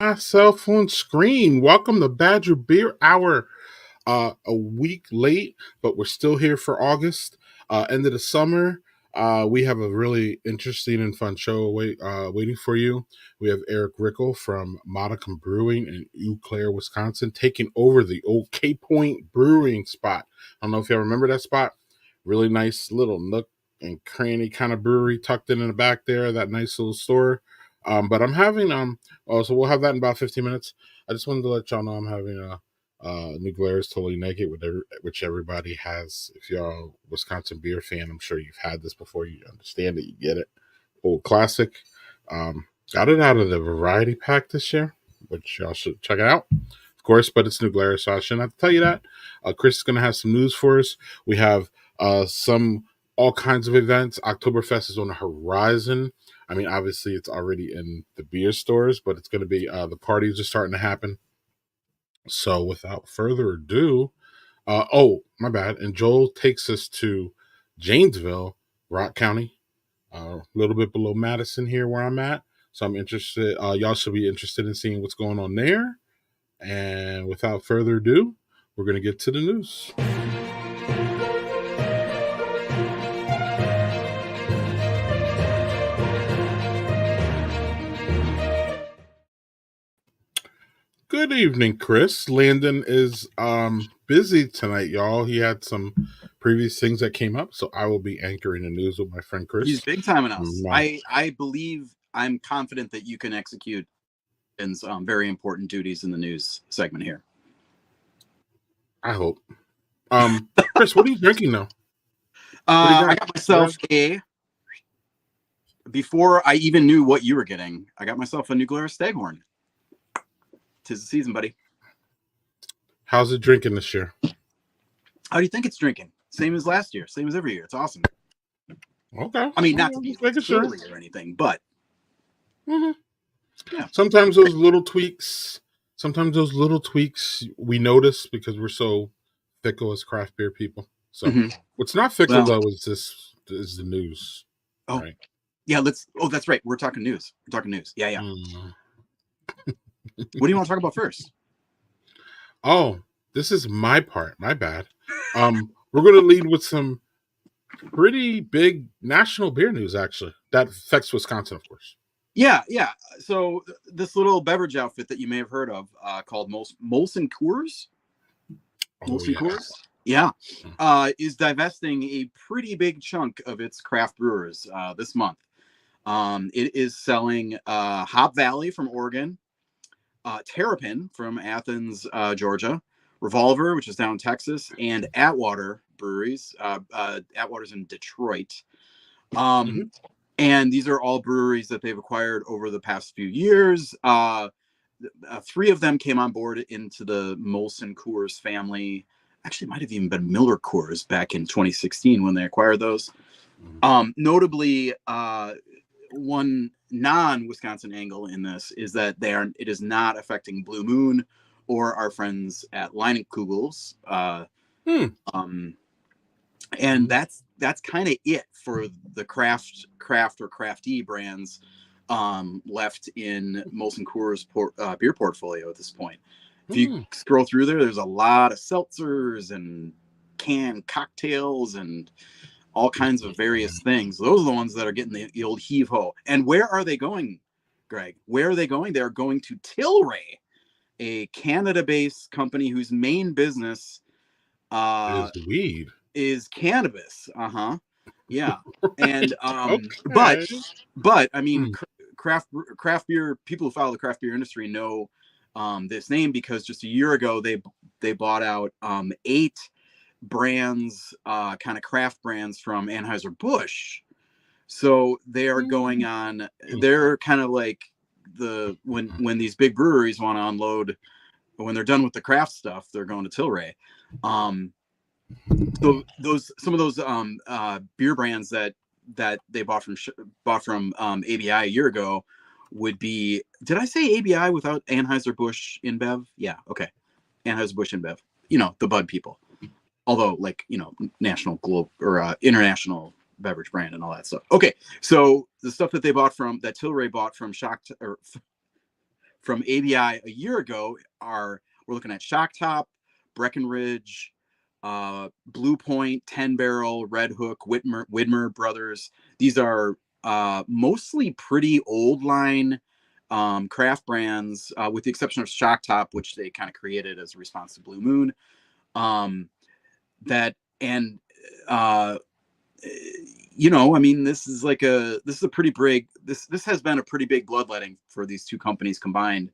My cell phone screen. Welcome to Badger Beer Hour. A week late, but we're still here for August. End of the summer. We have a really interesting and fun show waiting for you. We have Eric Rykal from Modicum Brewing in Eau Claire, Wisconsin, taking over the old K Point Brewing spot. I don't know if you remember that spot. Really nice little nook and cranny kind of brewery tucked in the back there. That nice little store. But I'm having Oh, so we'll have that in about 15 minutes. I just wanted to let y'all know I'm having New Glare is totally naked, which everybody has. If you're a Wisconsin beer fan, I'm sure you've had this before. You understand it. You get it. Old classic. Got it out of the variety pack this year, which y'all should check it out. Of course, but it's New Glare, so I shouldn't have to tell you that. Chris is going to have some news for us. We have some all kinds of events. Oktoberfest is on the horizon. I mean, obviously, it's already in the beer stores, but it's going to be the parties are starting to happen. So without further ado, my bad. And Joel takes us to Janesville, Rock County, a little bit below Madison here where I'm at. So I'm interested. Y'all should be interested in seeing what's going on there. And without further ado, we're going to get to the news. Good evening, Chris. Landon is busy tonight, y'all. He had some previous things that came up, so I will be anchoring the news with my friend Chris. He's big time in us. I believe, I'm confident that you can execute some very important duties in the news segment here. I hope. Chris, what are you drinking now? I got myself before I even knew what you were getting, I got myself a New Glare Staghorn. 'Tis the season, buddy. How's it drinking this year? How do you think it's drinking? Same as last year, same as every year. It's awesome. Okay. I mean, not to be silly or anything, but yeah. Sometimes those little tweaks we notice because we're so fickle as craft beer people. So what's not fickle though is the news. Oh, right? Yeah. That's right. We're talking news. Yeah. What do you want to talk about first? Oh, this is my part. My bad. We're going to lead with some pretty big national beer news, actually, that affects Wisconsin, of course. Yeah. So this little beverage outfit that you may have heard of, called Molson Coors. Coors, yeah, is divesting a pretty big chunk of its craft brewers this month. It is selling Hop Valley from Oregon, Terrapin from Athens, Georgia, Revolver, which is down in Texas, and Atwater breweries. Atwater's in Detroit. And these are all breweries that they've acquired over the past few years. 3 of them came on board into the Molson Coors family. Actually, it might have even been Miller Coors back in 2016 when they acquired those. Notably, one non-Wisconsin angle in this is that it is not affecting Blue Moon or our friends at Leinenkugel's. And that's kind of it for the craft or crafty brands left in Molson Coors beer portfolio at this point. If you scroll through there's a lot of seltzers and canned cocktails and all kinds of various things. Those are the ones that are getting the old heave-ho. And where are they going, Greg? Where are they going? They're going to Tilray, a Canada-based company whose main business is cannabis. Yeah. And but I mean, craft beer, people who follow the craft beer industry know this name because just a year ago they bought out 8 brands, kind of craft brands from Anheuser-Busch. So they are going on, they're kind of like when these big breweries want to unload, when they're done with the craft stuff, they're going to Tilray. So some of those beer brands that they bought from ABI a year ago would be, did I say ABI without Anheuser-Busch InBev? Yeah, okay. Anheuser-Busch InBev, the Bud people. Although, national, global, or international beverage brand and all that stuff. Okay, so the stuff that Tilray bought from from ABI a year ago we're looking at Shock Top, Breckenridge, Blue Point, 10 Barrel, Red Hook, Widmer Brothers. These are mostly pretty old line craft brands, with the exception of Shock Top, which they kind of created as a response to Blue Moon. That and you know, I mean, this is a pretty big, this has been a pretty big bloodletting for these two companies combined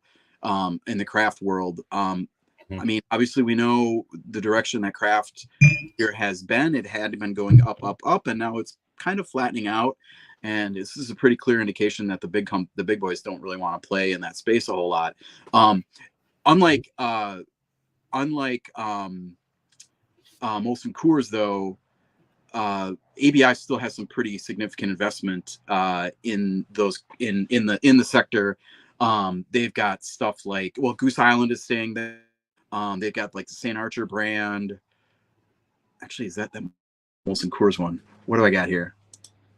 in the craft world. I mean, obviously we know the direction that craft beer has been. It had been going up, up, up, and now it's kind of flattening out. And this is a pretty clear indication that the big boys don't really want to play in that space a whole lot. Unlike Molson Coors, though, ABI still has some pretty significant investment in the sector. They've got stuff like, well, Goose Island is staying there. They've got like the St. Archer brand. Actually, is that the Molson Coors one? What do I got here?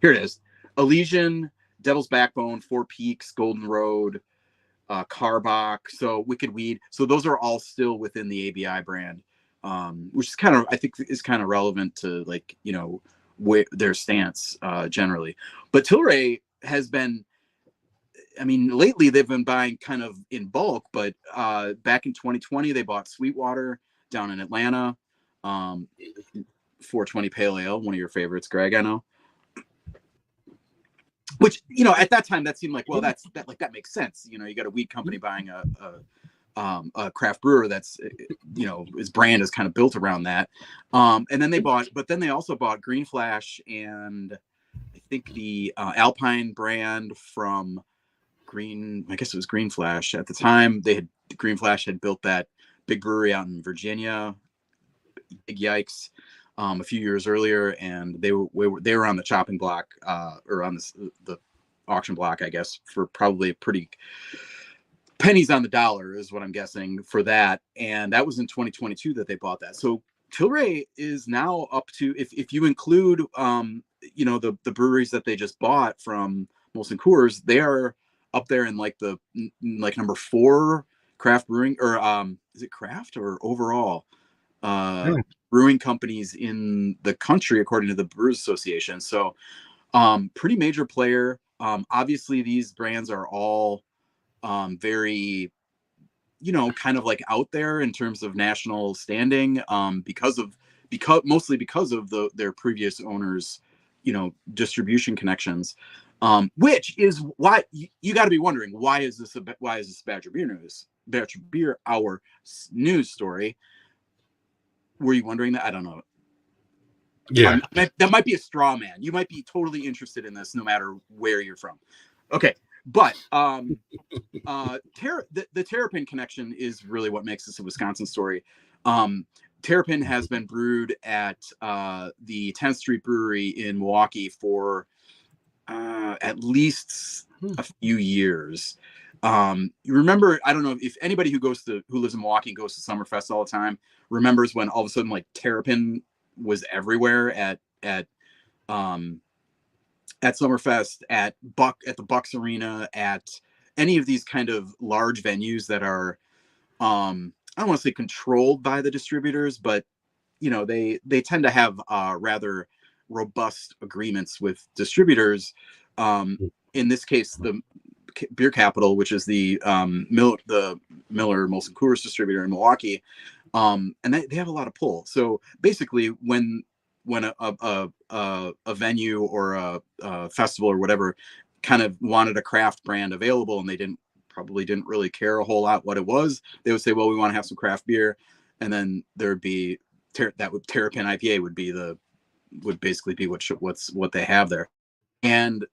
Here it is. Elysian, Devil's Backbone, Four Peaks, Golden Road, Carbach, so Wicked Weed. So those are all still within the ABI brand, which is kind of, I think, is kind of relevant to, like, you know, their stance generally. But Tilray has been, I mean, lately they've been buying kind of in bulk, but back in 2020 they bought Sweetwater down in Atlanta, 420 Pale Ale, one of your favorites, Greg, I know. Which, you know, at that time that seemed like, well, that makes sense. You know, you got a weed company buying a craft brewer that's, you know, his brand is kind of built around that. And then they also bought Green Flash and I think the Alpine brand from I guess it was Green Flash at the time. Green Flash had built that big brewery out in Virginia. Big yikes. A few years earlier, and they were on the chopping block, or on the auction block, I guess, for probably pretty pennies on the dollar is what I'm guessing for that. And that was in 2022 that they bought that. So Tilray is now up to, if you include you know, the breweries that they just bought from Molson Coors, they are up there in like number 4 craft brewing, or is it craft or overall brewing companies in the country, according to the Brewers Association. So pretty major player. Obviously these brands are all very, you know, kind of like out there in terms of national standing, mostly because of their previous owners, you know, distribution connections, which is why you got to be wondering, why is this Badger Beer Hour news story? Were you wondering that? I don't know. Yeah, that might be a straw man. You might be totally interested in this no matter where you're from. Okay, but the Terrapin connection is really what makes this a Wisconsin story. Terrapin has been brewed at the 10th Street Brewery in Milwaukee for at least a few years. You remember, I don't know if anybody who lives in Milwaukee and goes to Summerfest all the time remembers when all of a sudden, like, Terrapin was everywhere at Summerfest, at the Bucks Arena, at any of these kind of large venues that are, I don't want to say controlled by the distributors, but, you know, they tend to have rather robust agreements with distributors. In this case, the Beer Capital, which is the Miller Molson Coors distributor in Milwaukee, and they have a lot of pull. So basically, when a venue or a festival or whatever kind of wanted a craft brand available, and they probably didn't really care a whole lot what it was, they would say, well, we want to have some craft beer, and then there'd be Terrapin IPA would basically be what they have there. And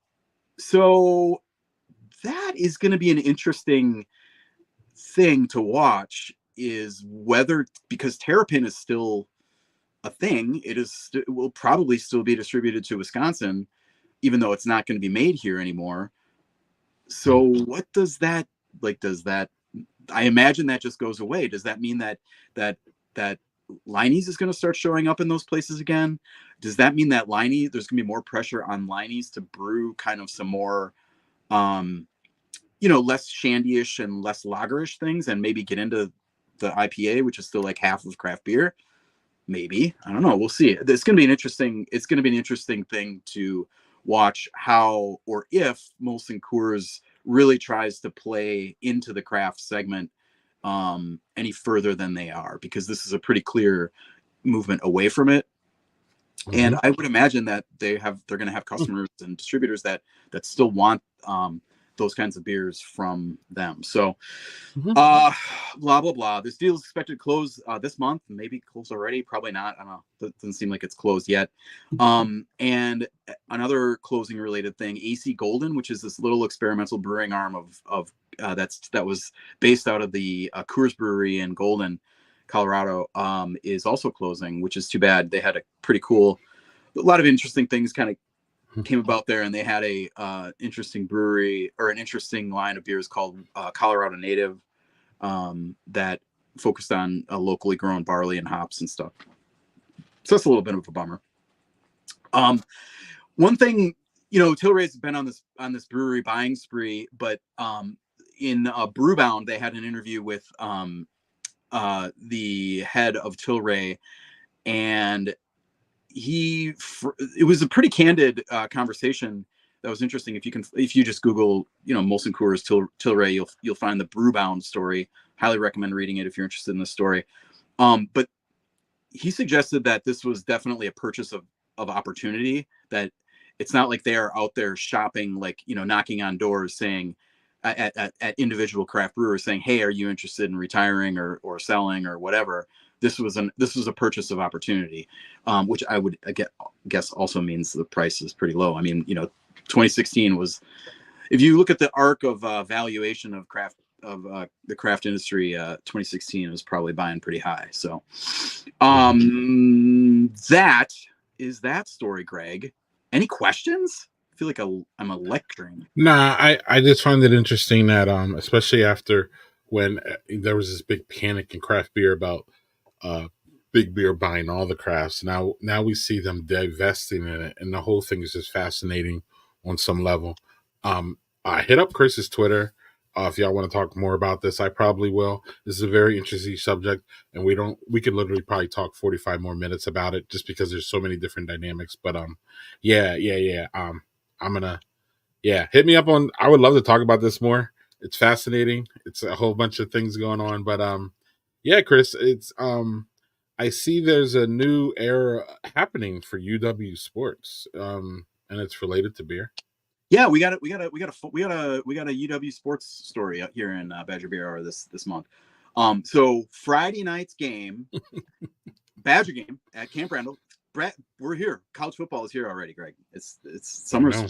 so that is going to be an interesting thing to watch, is whether, because Terrapin is still a thing, it will probably still be distributed to Wisconsin, even though it's not going to be made here anymore. So what does that, I imagine that just goes away. Does that mean that Liney's is going to start showing up in those places again? Does that mean that there's going to be more pressure on Liney's to brew kind of some more less shandyish and less lagerish things, and maybe get into the IPA, which is still like half of craft beer. Maybe, I don't know. We'll see. It's going to be an interesting thing to watch how or if Molson Coors really tries to play into the craft segment any further than they are, because this is a pretty clear movement away from it. And I would imagine that they're going to have customers and distributors that still want those kinds of beers from them. So, blah blah blah. This deal is expected to close this month. Maybe close already. Probably not. I don't know. It doesn't seem like it's closed yet. And another closing related thing, AC Golden, which is this little experimental brewing arm of that was based out of the Coors Brewery in Golden, Colorado, is also closing, which is too bad. They had a lot of interesting things kind of came about there, and they had a interesting brewery, or an interesting line of beers called Colorado Native, that focused on locally grown barley and hops and stuff. So that's a little bit of a bummer. One thing, Tilray's been on this brewery buying spree, but in Brewbound they had an interview with the head of Tilray, and it was a pretty candid conversation that was interesting. If you just Google, Molson Coors Tilray, you'll find the Brewbound story. Highly recommend reading it if you're interested in the story. But he suggested that this was definitely a purchase of opportunity, that it's not like they are out there shopping, like, knocking on doors saying at individual craft brewers saying, hey, are you interested in retiring or selling or whatever. This was a purchase of opportunity, which I would guess also means the price is pretty low. I mean, 2016 was, if you look at the arc of valuation of the craft industry, 2016 was probably buying pretty high. So that is that story, Greg. Any questions? I feel like I'm lecturing. Nah, I just find it interesting that especially after when there was this big panic in craft beer about big beer buying all the crafts. Now we see them divesting in it, and the whole thing is just fascinating on some level. I hit up Chris's Twitter. If y'all want to talk more about this, I probably will. This is a very interesting subject, and we could literally probably talk 45 more minutes about it, just because there's so many different dynamics. But yeah. I'm gonna, hit me up on. I would love to talk about this more. It's fascinating. It's a whole bunch of things going on, but yeah, Chris, it's I see there's a new era happening for UW sports, and it's related to beer. Yeah, we got a UW sports story out here in Badger Beer Hour this month. So Friday night's game, Badger game at Camp Randall. Brett, we're here. College football is here already, Greg. It's summer's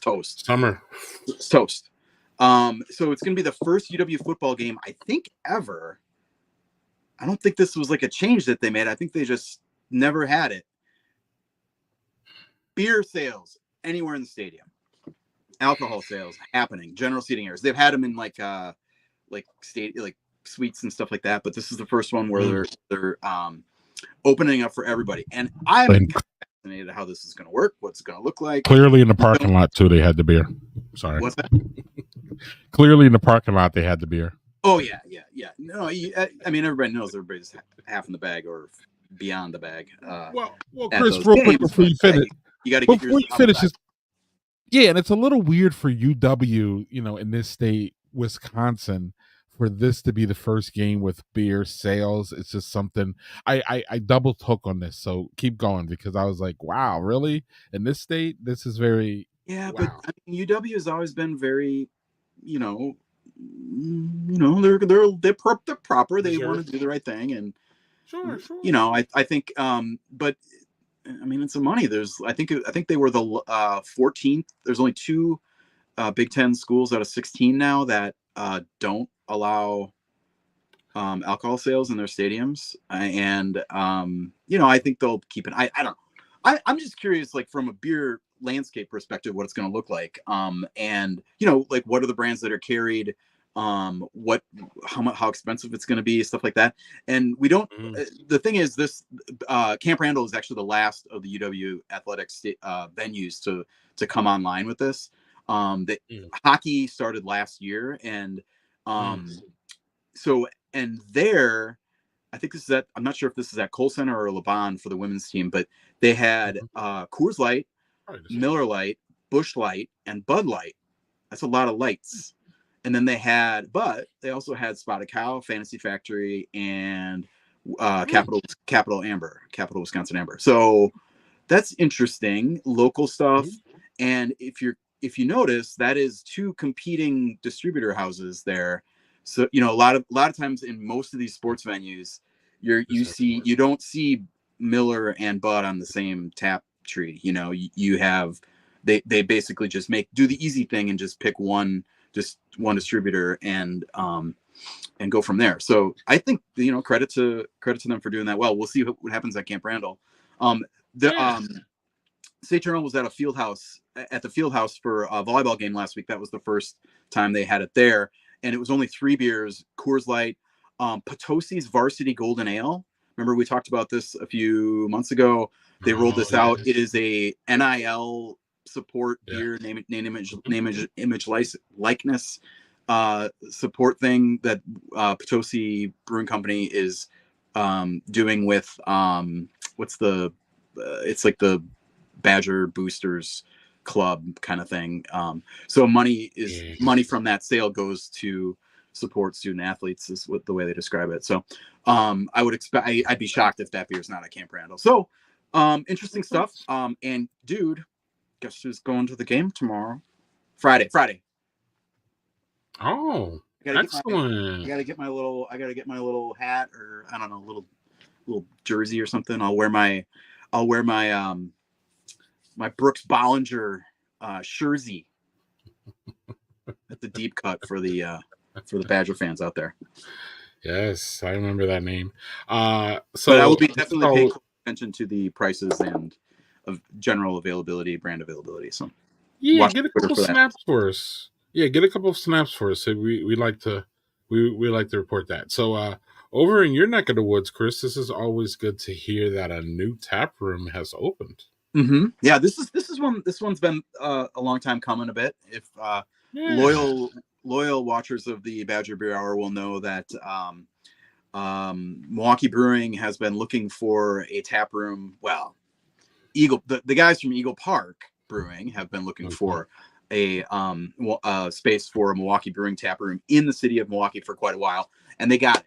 toast. It's toast. So it's gonna be the first UW football game, I think, ever. I don't think this was like a change that they made. I think they just never had it. Beer sales anywhere in the stadium. Alcohol sales happening, general seating areas. They've had them in like suites and stuff like that, but this is the first one where they're opening up for everybody. And I'm fascinated how this is going to work, what's going to look like. Clearly in the parking lot too, they had the beer. Sorry. What's that? Clearly in the parking lot, they had the beer. Oh yeah. No, I mean, everybody knows everybody's half in the bag or beyond the bag. Well, Chris, real quick before you finish, you got to get before you finish this. Yeah, and it's a little weird for UW, in this state, Wisconsin, for this to be the first game with beer sales. It's just something I double took on this. So keep going, because I was like, wow, really? In this state, this is very wow. But I mean, UW has always been very, they're proper. They want to do the right thing, and sure. I think, but. I mean, it's the money. I think they were the 14th. There's only 2 Big Ten schools out of 16 now that don't allow alcohol sales in their stadiums, and I think they'll keep it. I don't know. I'm just curious, like, from a beer landscape perspective, what it's going to look like, and like, what are the brands that are carried, how expensive it's going to be, stuff like that. And we don't the thing is, this Camp Randall is actually the last of the UW athletics venues to come online with this. The hockey started last year, and so and there, I think this is at, I'm not sure if this is at Kohl Center or LeBon for the women's team, but they had Coors Light, Miller Light, Busch Light, and Bud Light. That's a lot of lights. And then but they also had Spotted Cow, Fantasy Factory, and Capital Wisconsin Amber. So that's interesting, local stuff. And if you notice, that is two competing distributor houses there. So a lot of times in most of these sports venues, you don't see Miller and Bud on the same tap tree. You have they basically just do the easy thing and just pick one distributor and go from there. So I think credit to them for doing that well. We'll see what happens at Camp Randall. State Journal was at the field house for a volleyball game last week. That was the first time they had it there, and it was only 3 beers: Coors Light, Potosi's Varsity Golden Ale. Remember we talked about this a few months ago. They rolled this out. It is a NIL support beer, name image likeness support thing that Potosi Brewing Company is doing with it's like the Badger Boosters Club kind of thing. So money from that sale goes to support student athletes, is what the way they describe it. So I would expect, I'd be shocked if that beer is not at Camp Randall. So interesting stuff. And dude, guess who's going to the game tomorrow? Friday. Oh, excellent. I gotta get my little hat, or I don't know, little jersey or something. I'll wear my my Brooks Bollinger jersey at the deep cut for the Badger fans out there. Yes, I remember that name. So I will be definitely paying attention to the prices and of general availability, brand availability. So get a couple snaps for us. Get a couple of snaps for us. We like to report that. So over in your neck of the woods, Chris, this is always good to hear that a new tap room has opened. Mm-hmm. Yeah, this one's been a long time coming. A bit. If loyal watchers of the Badger Beer Hour will know that Milwaukee Brewing has been looking for a tap room. Well, the guys from Eagle Park Brewing have been looking for a space for a Milwaukee Brewing tap room in the city of Milwaukee for quite a while, and they got it.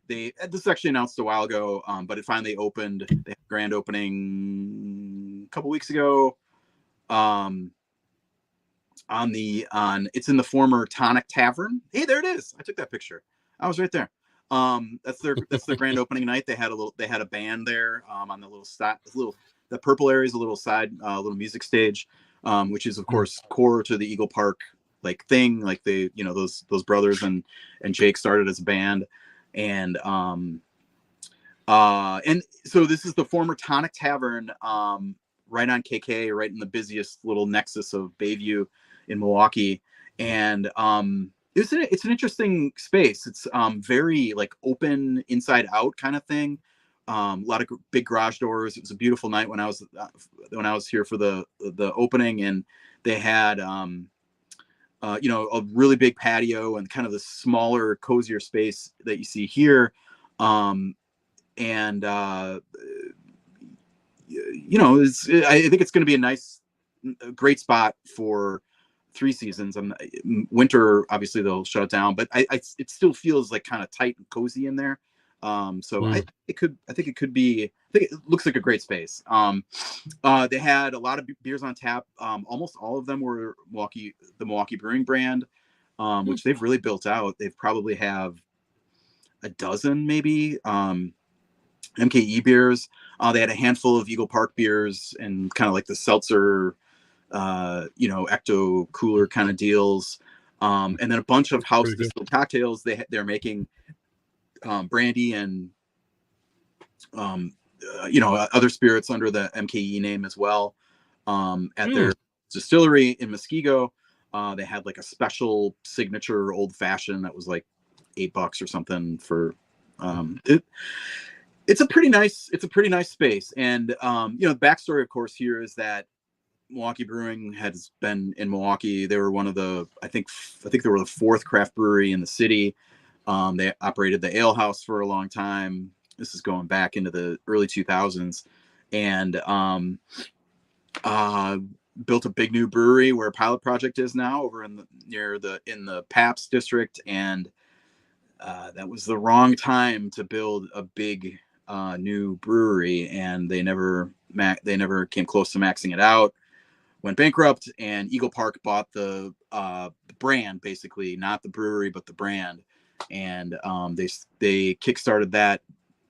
This was actually announced a while ago, but it finally opened. They had a grand opening a couple weeks ago. It's in the former Tonic Tavern. Hey, there it is. I took that picture. I was right there. That's their grand opening night. They had a band there on the the purple area is a little side little music stage, which is of course core to the Eagle Park thing. Like those brothers and Jake started as a band, and so this is the former Tonic Tavern, right on KK, right in the busiest little nexus of Bayview in Milwaukee, and it's an interesting space. It's very open inside out kind of thing. A lot of big garage doors. It was a beautiful night when I was here for the opening, and they had a really big patio and kind of the smaller, cozier space that you see here. I think it's going to be a great spot for 3 seasons. Winter, obviously they'll shut it down, but it still feels kind of tight and cozy in there. I think it looks like a great space. They had a lot of beers on tap. Almost all of them were the Milwaukee Brewing brand, which they've really built out. They probably have a dozen, maybe, MKE beers. They had a handful of Eagle Park beers and kind of the seltzer, ecto cooler kind of deals. And then a bunch of house distilled cocktails. They're making brandy and other spirits under the MKE name as well. At their distillery in Muskego, they had a special signature old fashioned that was $8 or something for it's a pretty nice space. And the backstory of course here is that Milwaukee Brewing has been in Milwaukee. They were one of the, I think they were the fourth craft brewery in the city. They operated the ale house for a long time. This is going back into the early 2000s, and built a big new brewery where Pilot Project is now over in the Pabst district. And that was the wrong time to build a big new brewery, and they never came close to maxing it out. Went bankrupt, and Eagle Park bought the brand, basically, not the brewery but the brand, and they kickstarted that.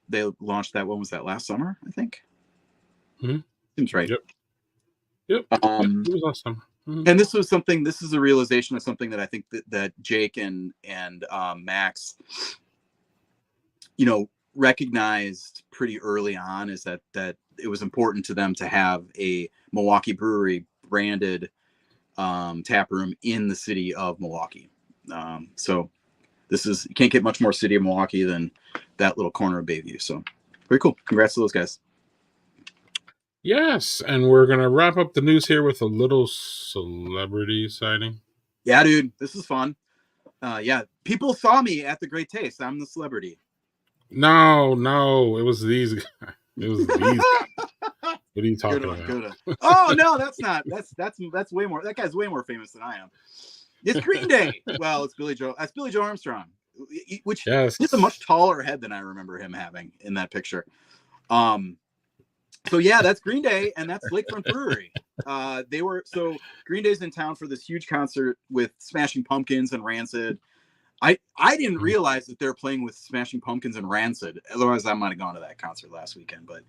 They launched that. When was that? Last summer, I think. Seems right. Yep. It was awesome. And this is a realization of something that I think that Jake and Max, recognized pretty early on, is that it was important to them to have a Milwaukee brewery branded tap room in the city of Milwaukee. So you can't get much more city of Milwaukee than that little corner of Bayview. So very cool. Congrats to those guys. Yes, and we're going to wrap up the news here with a little celebrity sighting. Yeah, dude, this is fun. Yeah, people saw me at the Great Taste. I'm the celebrity. No, it was these guys. It was these guys. What are you talking about? Oh, no, that's not. That's way more. That guy's way more famous than I am. It's Green Day. Well, it's Billy Joe. That's Billy Joe Armstrong, which is a much taller head than I remember him having in that picture. So yeah, that's Green Day, and that's Lakefront Brewery. Green Day's in town for this huge concert with Smashing Pumpkins and Rancid. I didn't realize that they're playing with Smashing Pumpkins and Rancid. Otherwise, I might have gone to that concert last weekend. But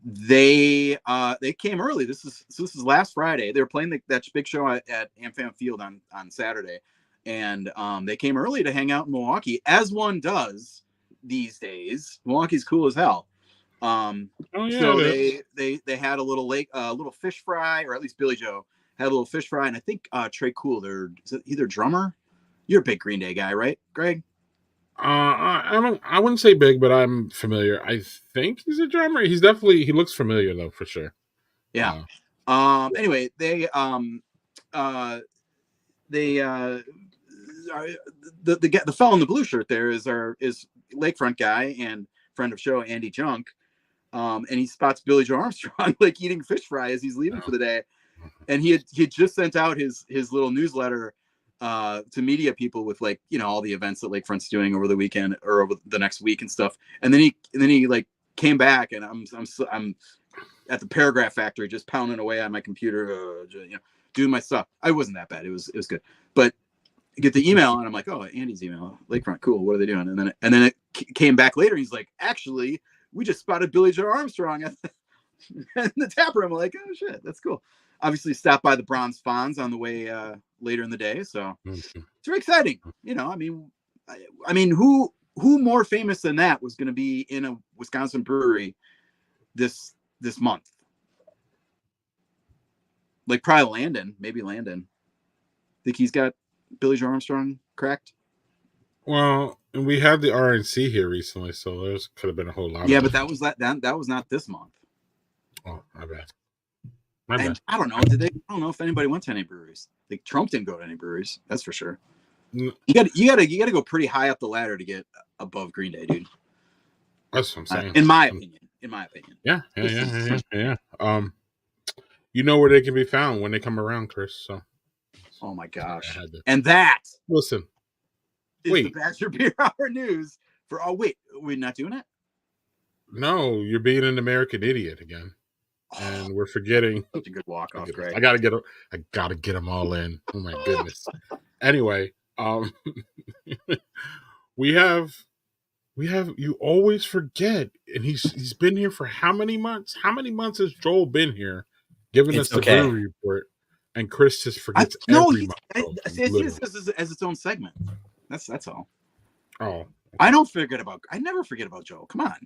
they came early. This is last Friday. They were playing that big show at AmFam Field on Saturday, and they came early to hang out in Milwaukee, as one does these days. Milwaukee's cool as hell. So they had a little fish fry, or at least Billy Joe had a little fish fry, and I think Trey Cool, is it either drummer? You're a big Green Day guy, right, Greg? I wouldn't say big, but I'm familiar. I think he's a drummer. He looks familiar though, for sure. Yeah. Anyway, the fellow in the blue shirt there is Lakefront guy and friend of show Andy Junk, and he spots Billy Joe Armstrong like eating fish fry as he's leaving for the day, and he had just sent out his little newsletter to media people with all the events that Lakefront's doing over the weekend or over the next week and stuff, and then he like came back, and I'm at the Paragraph Factory just pounding away on my computer, doing my stuff. I wasn't that bad. It was good, but I get the email and I'm like, oh, Andy's email, Lakefront, cool. What are they doing? And then it came back later. He's like, actually, we just spotted Billy Joe Armstrong at the tap room. I'm like, oh shit, that's cool. Obviously, stopped by the Bronze Fonz on the way later in the day, so it's very exciting. I mean, who more famous than that was going to be in a Wisconsin brewery this month? Like probably maybe Landon. Think he's got Billy Joe Armstrong cracked? Well, and we had the RNC here recently, so there could have been a whole lot. Yeah, but that was not this month. Oh, my bad. I don't know. I don't know if anybody went to any breweries. Like Trump didn't go to any breweries. That's for sure. You got to go pretty high up the ladder to get above Green Day, dude. That's what I'm saying. In my opinion. Yeah. You know where they can be found when they come around, Chris. So. Oh my gosh! And that. Listen. Is the Badger Beer Hour news for? Oh wait, we're not doing it. No, you're being an American idiot again, and we're forgetting. Such a good walk off, Greg. I gotta get them all in. Oh my goodness. Anyway, we have. You always forget, and he's been here for how many months? How many months has Joel been here, giving us the brewery report? And Chris just forgets every month. It's as its own segment. That's all. Oh, okay. I never forget about Joel. Come on.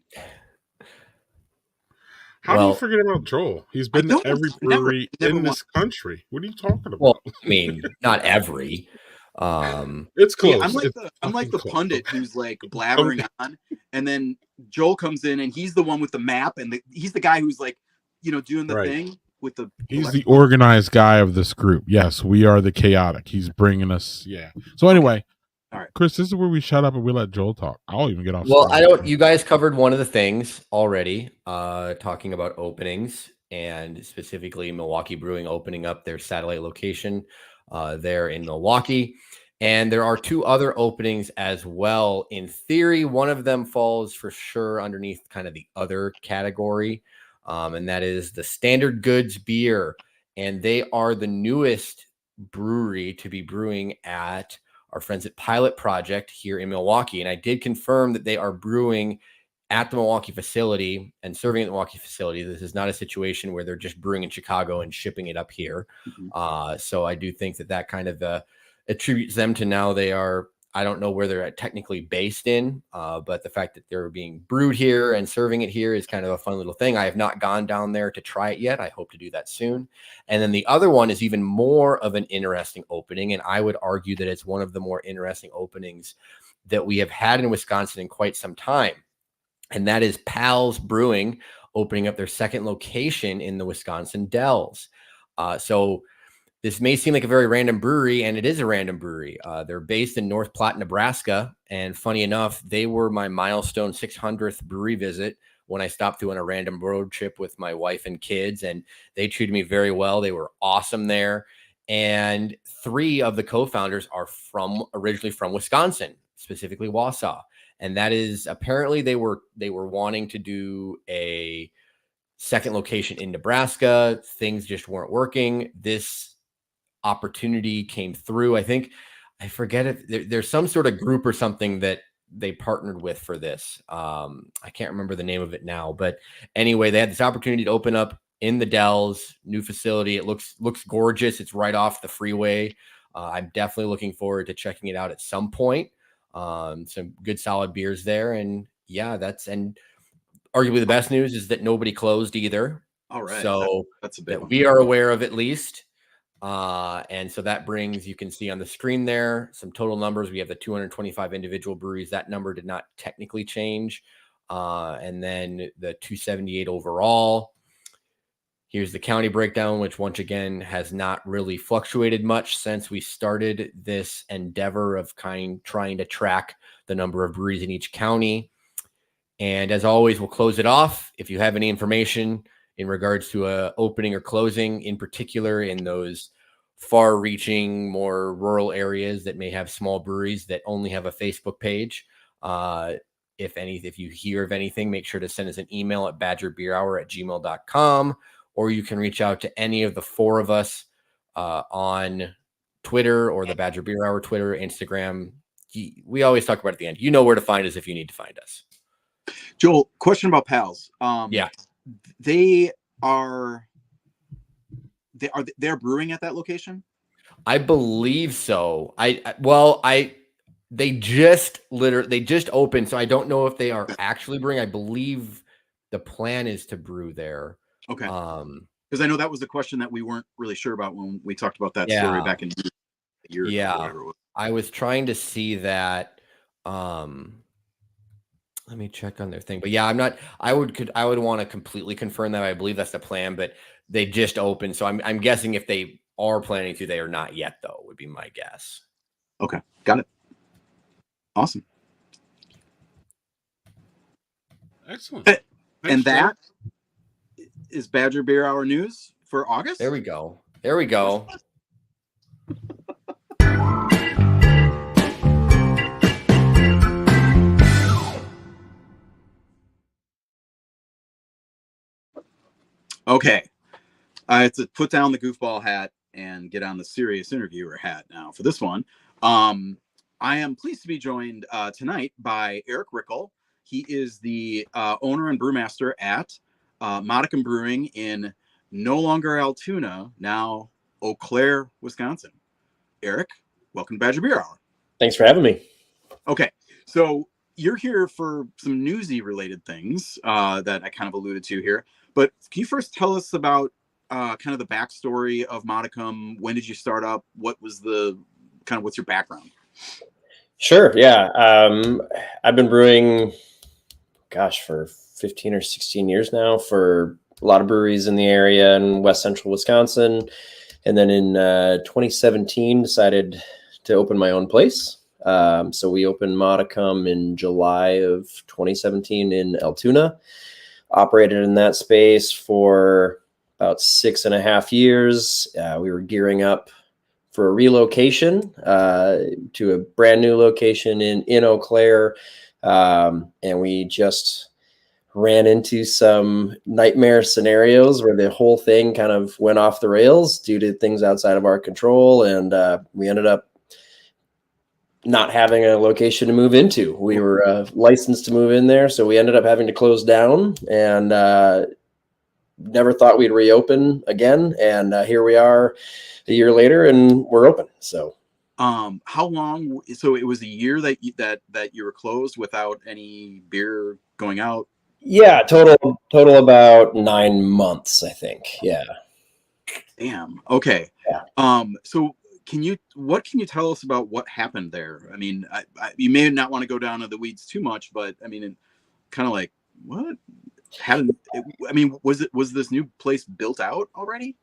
How do you forget about Joel? He's been to every brewery in this country. What are you talking about? Well, I mean, not every. It's close. I'm like the pundit who's like blabbering on, and then Joel comes in and he's the one with the map, and he's the guy who's like, doing the Right. thing with the. He's the organized guy of this group. Yes, we are the chaotic. He's bringing us. Yeah. So anyway, All right. Chris, this is where we shut up and we let Joel talk. I'll even get off. Well, screen. you guys covered one of the things already, talking about openings and specifically Milwaukee Brewing opening up their satellite location there in Milwaukee. And there are two other openings as well. In theory, one of them falls for sure underneath kind of the other category. And that is the Standard Goods Beer. And they are the newest brewery to be brewing at our friends at Pilot Project here in Milwaukee. And I did confirm that they are brewing at the Milwaukee facility and serving at the Milwaukee facility. This is not a situation where they're just brewing in Chicago and shipping it up here. Mm-hmm. So I do think that kind of attributes them to now they are, I don't know where they're technically based in, but the fact that they're being brewed here and serving it here is kind of a fun little thing. I have not gone down there to try it yet. I hope to do that soon. And then the other one is even more of an interesting opening. And I would argue that it's one of the more interesting openings that we have had in Wisconsin in quite some time. And that is Pal's Brewing opening up their second location in the Wisconsin Dells. So this may seem like a very random brewery, and it is a random brewery. They're based in North Platte, Nebraska. And funny enough, they were my milestone 600th brewery visit when I stopped through on a random road trip with my wife and kids, and they treated me very well. They were awesome there. And three of the co-founders are originally from Wisconsin, specifically Wausau. And that is apparently they were wanting to do a second location in Nebraska. Things just weren't working. This opportunity came through. I forget if there's some sort of group or something that they partnered with for this. I can't remember the name of it now, but anyway, they had this opportunity to open up in the Dells, new facility. It looks gorgeous. It's right off the freeway. I'm definitely looking forward to checking it out at some point. Some good solid beers there. And yeah, and arguably the best news is that nobody closed either. All right. So that's a big that one. we are aware of at least. And so that brings, you can see on the screen there, some total numbers. We have the 225 individual breweries. That number did not technically change. And then the 278 overall. Here's the county breakdown, which once again has not really fluctuated much since we started this endeavor of trying to track the number of breweries in each county. And as always, we'll close it off. If you have any information in regards to a opening or closing, in particular in those far-reaching, more rural areas that may have small breweries that only have a Facebook page, if you hear of anything, make sure to send us an email at badgerbeerhour@gmail.com, or you can reach out to any of the four of us on Twitter or the Badger Beer Hour Twitter, Instagram. We always talk about it at the end. You know where to find us if you need to find us. Joel, question about Pals. Yeah. They're brewing at that location? I believe so. They just opened, so I don't know if they are actually brewing. I believe the plan is to brew there. Okay. Because I know that was the question that we weren't really sure about when we talked about that story back in a year ago. Whatever it was. I was trying to see that. Let me check on their thing. But yeah, I would want to completely confirm that. I believe that's the plan, but they just opened. So I'm guessing if they are planning to, they are not yet, though, would be my guess. Okay. Got it. Awesome. Excellent. And that is Badger Beer Hour news for August. There we go. Okay. I have to put down the goofball hat and get on the serious interviewer hat now for this one. I am pleased to be joined tonight by Eric Rykal. He is the owner and brewmaster at Modicum Brewing in no longer Altoona, now Eau Claire, Wisconsin. Eric, welcome to Badger Beer Hour. Thanks for having me. Okay, so you're here for some newsy related things that I kind of alluded to here. But can you first tell us about kind of the backstory of Modicum? When did you start up? What was what's your background? Sure. Yeah. I've been brewing, for 15 or 16 years now for a lot of breweries in the area in West Central Wisconsin. And then in 2017, decided to open my own place. So we opened Modicum in July of 2017 in Altoona. Operated in that space for about 6.5 years. We were gearing up for a relocation to a brand new location in Eau Claire. And we just ran into some nightmare scenarios where the whole thing kind of went off the rails due to things outside of our control. And we ended up not having a location to move into. We were licensed to move in there. So we ended up having to close down, and never thought we'd reopen again. And here we are a year later, and we're open. So how long? So it was a year that you were closed without any beer going out. Yeah, total about 9 months, I think. Yeah. Damn. Okay. Yeah. So what can you tell us about what happened there? I mean, you may not want to go down to the weeds too much, but I mean, kind of like what happened? I mean, was this new place built out already?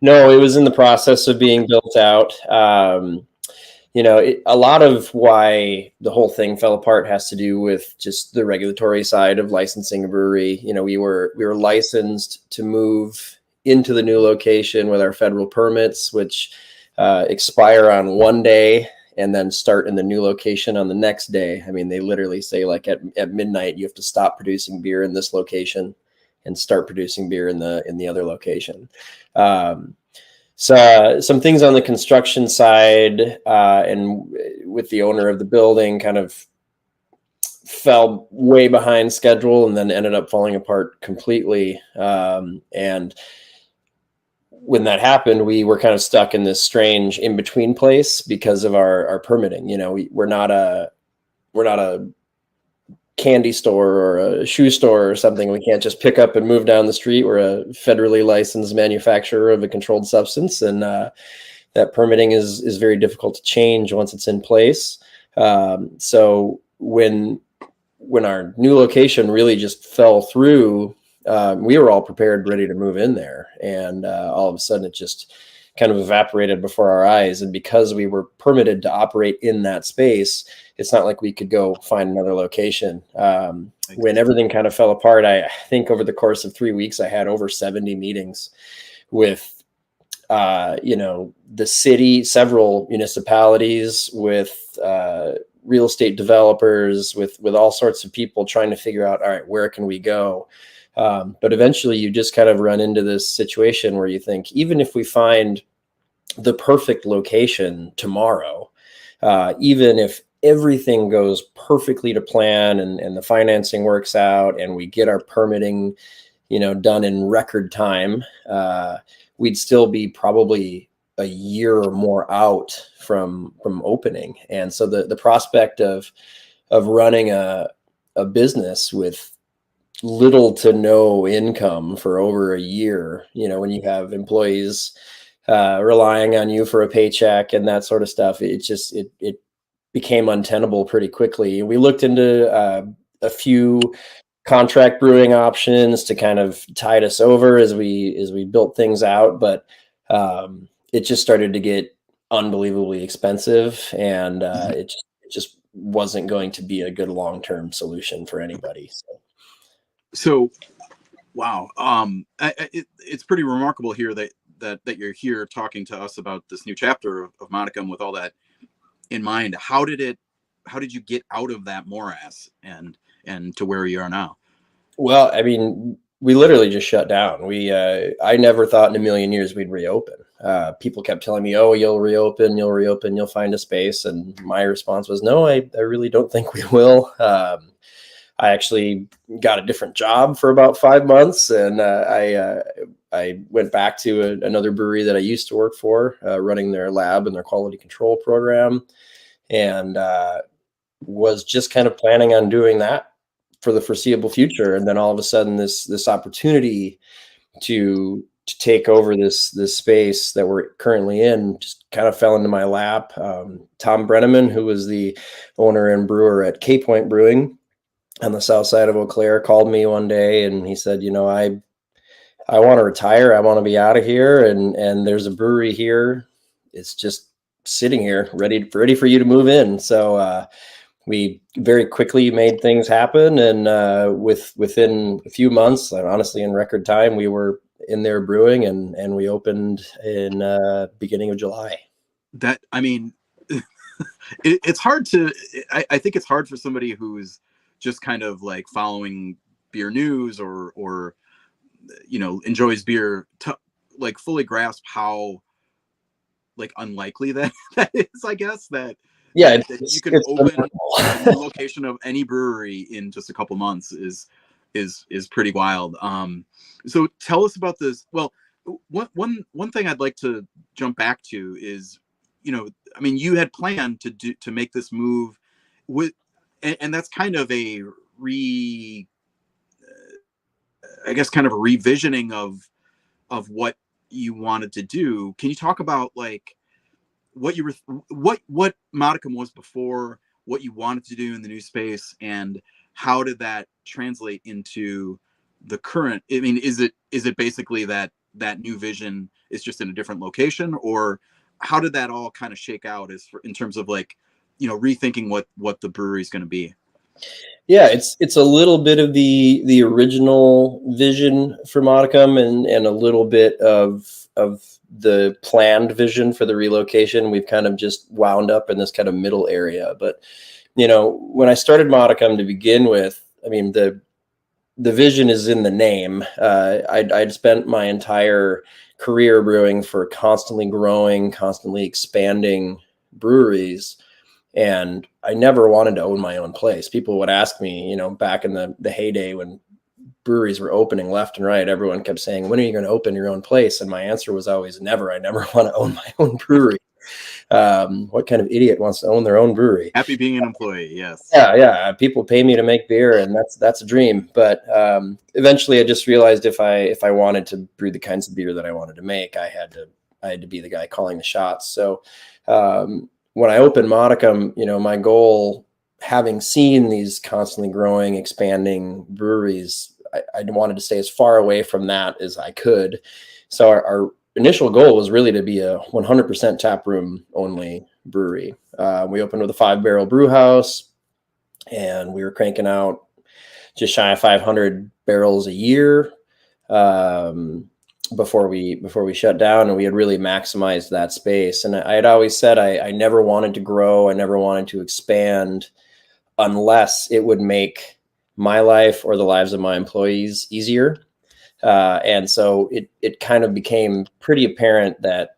No, it was in the process of being built out. A lot of why the whole thing fell apart has to do with just the regulatory side of licensing a brewery. We were licensed to move into the new location with our federal permits, which expire on one day and then start in the new location on the next day. I mean, they literally say like at midnight, you have to stop producing beer in this location and start producing beer in the other location. So some things on the construction side and with the owner of the building kind of fell way behind schedule and then ended up falling apart completely. And when that happened, we were kind of stuck in this strange in-between place because of our permitting. We're not a candy store or a shoe store or something. We can't just pick up and move down the street. We're a federally licensed manufacturer of a controlled substance, and that permitting is very difficult to change once it's in place. So when our new location really just fell through, we were all prepared, ready to move in there, and all of a sudden it just kind of evaporated before our eyes. And because we were permitted to operate in that space, it's not like we could go find another location. When everything kind of fell apart, I think over the course of 3 weeks, I had over 70 meetings with, the city, several municipalities, with real estate developers, with all sorts of people trying to figure out, all right, where can we go? But eventually you just kind of run into this situation where you think, even if we find the perfect location tomorrow, even if everything goes perfectly to plan and the financing works out and we get our permitting, done in record time, we'd still be probably a year or more out from opening. And so the prospect of running a business with little to no income for over a year, when you have employees relying on you for a paycheck and that sort of stuff, it became untenable pretty quickly. We looked into a few contract brewing options to kind of tide us over as we built things out, but it just started to get unbelievably expensive, and it just wasn't going to be a good long-term solution for anybody. So wow. It's pretty remarkable here that you're here talking to us about this new chapter of Modicum with all that in mind. How did you get out of that morass and to where you are now? Well, I mean, we literally just shut down. I never thought in a million years we'd reopen. People kept telling me, oh, you'll reopen, you'll find a space. And my response was, no, I really don't think we will. I actually got a different job for about 5 months, and I went back to another brewery that I used to work for, running their lab and their quality control program, and was just kind of planning on doing that for the foreseeable future. And then all of a sudden, this opportunity to take over this space that we're currently in just kind of fell into my lap. Tom Brenneman, who was the owner and brewer at K Point Brewing on the south side of Eau Claire, called me one day and he said, I want to retire. I want to be out of here. And there's a brewery here. It's just sitting here ready for you to move in. So we very quickly made things happen. And within a few months, and honestly, in record time, we were in there brewing, and we opened in beginning of July. That, I mean, it's hard to, I think it's hard for somebody who's just kind of like following beer news or enjoys beer to like fully grasp how like unlikely that is, I guess, that Yeah, that you can open a new location of any brewery in just a couple months is pretty wild. So tell us about this. Well, one thing I'd like to jump back to is, I mean, you had planned to make this move with, and that's kind of a I guess kind of a revisioning of what you wanted to do. Can you talk about like what you were, what Modicum was before, what you wanted to do in the new space, and how did that translate into the current? I mean, is it basically that new vision is just in a different location, or how did that all kind of shake out in terms of like, rethinking what the brewery is going to be? Yeah, it's a little bit of the original vision for Modicum and a little bit of the planned vision for the relocation. We've kind of just wound up in this kind of middle area. But when I started Modicum to begin with, I mean the vision is in the name. I'd spent my entire career brewing for constantly growing, constantly expanding breweries. And I never wanted to own my own place. People would ask me, back in the heyday when breweries were opening left and right, everyone kept saying, when are you going to open your own place? And my answer was always never. I never want to own my own brewery. What kind of idiot wants to own their own brewery? Happy being an employee. Yes. Yeah. People pay me to make beer, and that's a dream. But eventually I just realized if I wanted to brew the kinds of beer that I wanted to make, I had to be the guy calling the shots. So, when I opened Modicum, my goal, having seen these constantly growing, expanding breweries, I wanted to stay as far away from that as I could. So our initial goal was really to be a 100% taproom only brewery. We opened with a 5-barrel brew house, and we were cranking out just shy of 500 barrels a year. Before we shut down, and we had really maximized that space. And I had always said I never wanted to grow, I never wanted to expand unless it would make my life or the lives of my employees easier. And so it kind of became pretty apparent that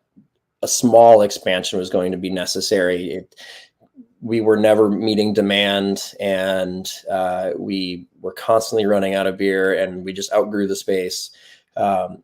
a small expansion was going to be necessary. We were never meeting demand, and we were constantly running out of beer, and we just outgrew the space.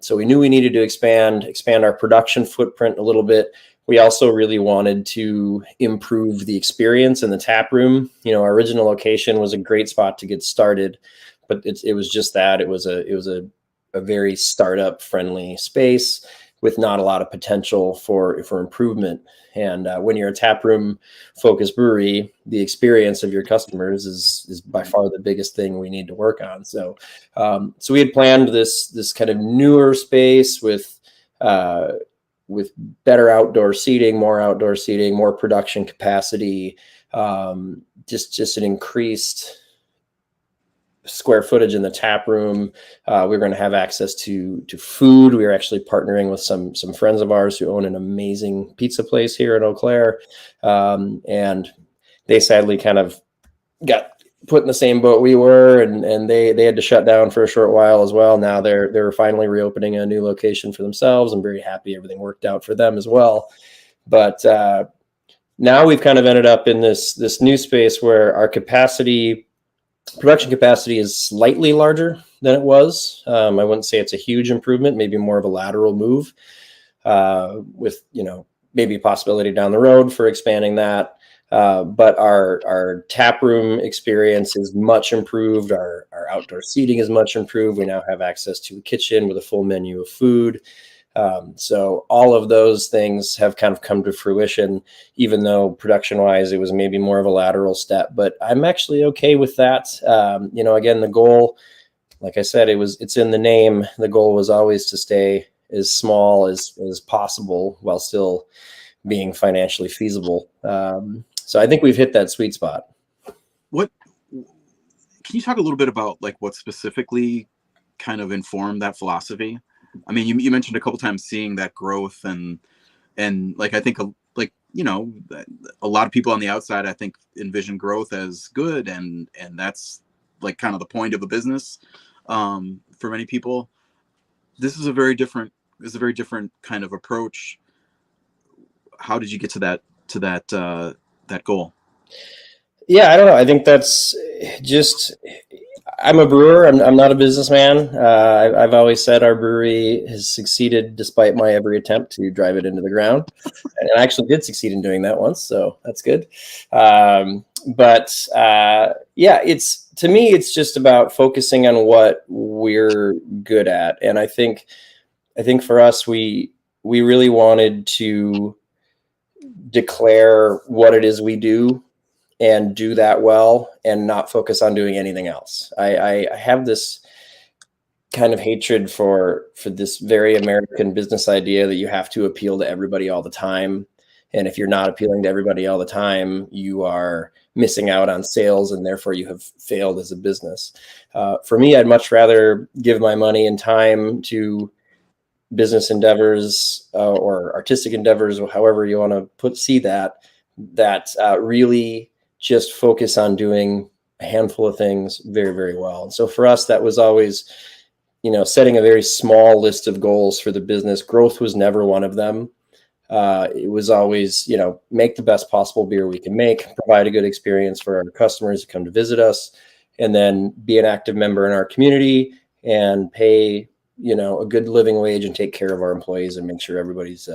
So we knew we needed to expand our production footprint a little bit. We also really wanted to improve the experience in the tap room. Our original location was a great spot to get started, but it was just that it was a very startup friendly space with not a lot of potential for improvement. And when you're a taproom focused brewery, the experience of your customers is by far the biggest thing we need to work on. So we had planned this kind of newer space with better outdoor seating, more production capacity, just an increased square footage in the tap room. We're going to have access to food. We are actually partnering with some friends of ours who own an amazing pizza place here in Eau Claire. And they sadly kind of got put in the same boat we were, and they had to shut down for a short while as well. Now they're finally reopening a new location for themselves. I'm very happy everything worked out for them as well. But now we've kind of ended up in this new space where our production capacity is slightly larger than it was. I wouldn't say it's a huge improvement, maybe more of a lateral move, with maybe a possibility down the road for expanding that. But our tap room experience is much improved. Our outdoor seating is much improved. We now have access to a kitchen with a full menu of food. So all of those things have kind of come to fruition, even though production-wise it was maybe more of a lateral step. But I'm actually okay with that. Again, the goal like I said, it's in the name. The goal was always to stay as small as possible while still being financially feasible. So I think we've hit that sweet spot. What can you talk a little bit about, like, what specifically kind of informed that philosophy? I mean, you mentioned a couple times seeing that growth, and like, I think, like, you know, a lot of people on the outside, I think, envision growth as good, and that's like kind of the point of a business. For many people, this is a very different kind of approach. How did you get to that goal? Yeah, I don't know. I think that's just, I'm a brewer. I'm not a businessman. I've always said our brewery has succeeded despite my every attempt to drive it into the ground. And I actually did succeed in doing that once, so that's good. Yeah, to me, it's just about focusing on what we're good at. And I think for us, we really wanted to declare what it is we do and do that well and not focus on doing anything else. I have this kind of hatred for this very American business idea that you have to appeal to everybody all the time. And if you're not appealing to everybody all the time, you are missing out on sales, and therefore you have failed as a business. For me, I'd much rather give my money and time to business endeavors or artistic endeavors, or however you want to see that really just focus on doing a handful of things very, very well. And so for us, that was always, setting a very small list of goals for the business. Growth was never one of them. It was always, make the best possible beer we can make, provide a good experience for our customers who come to visit us, and then be an active member in our community and pay, a good living wage and take care of our employees and make sure everybody's,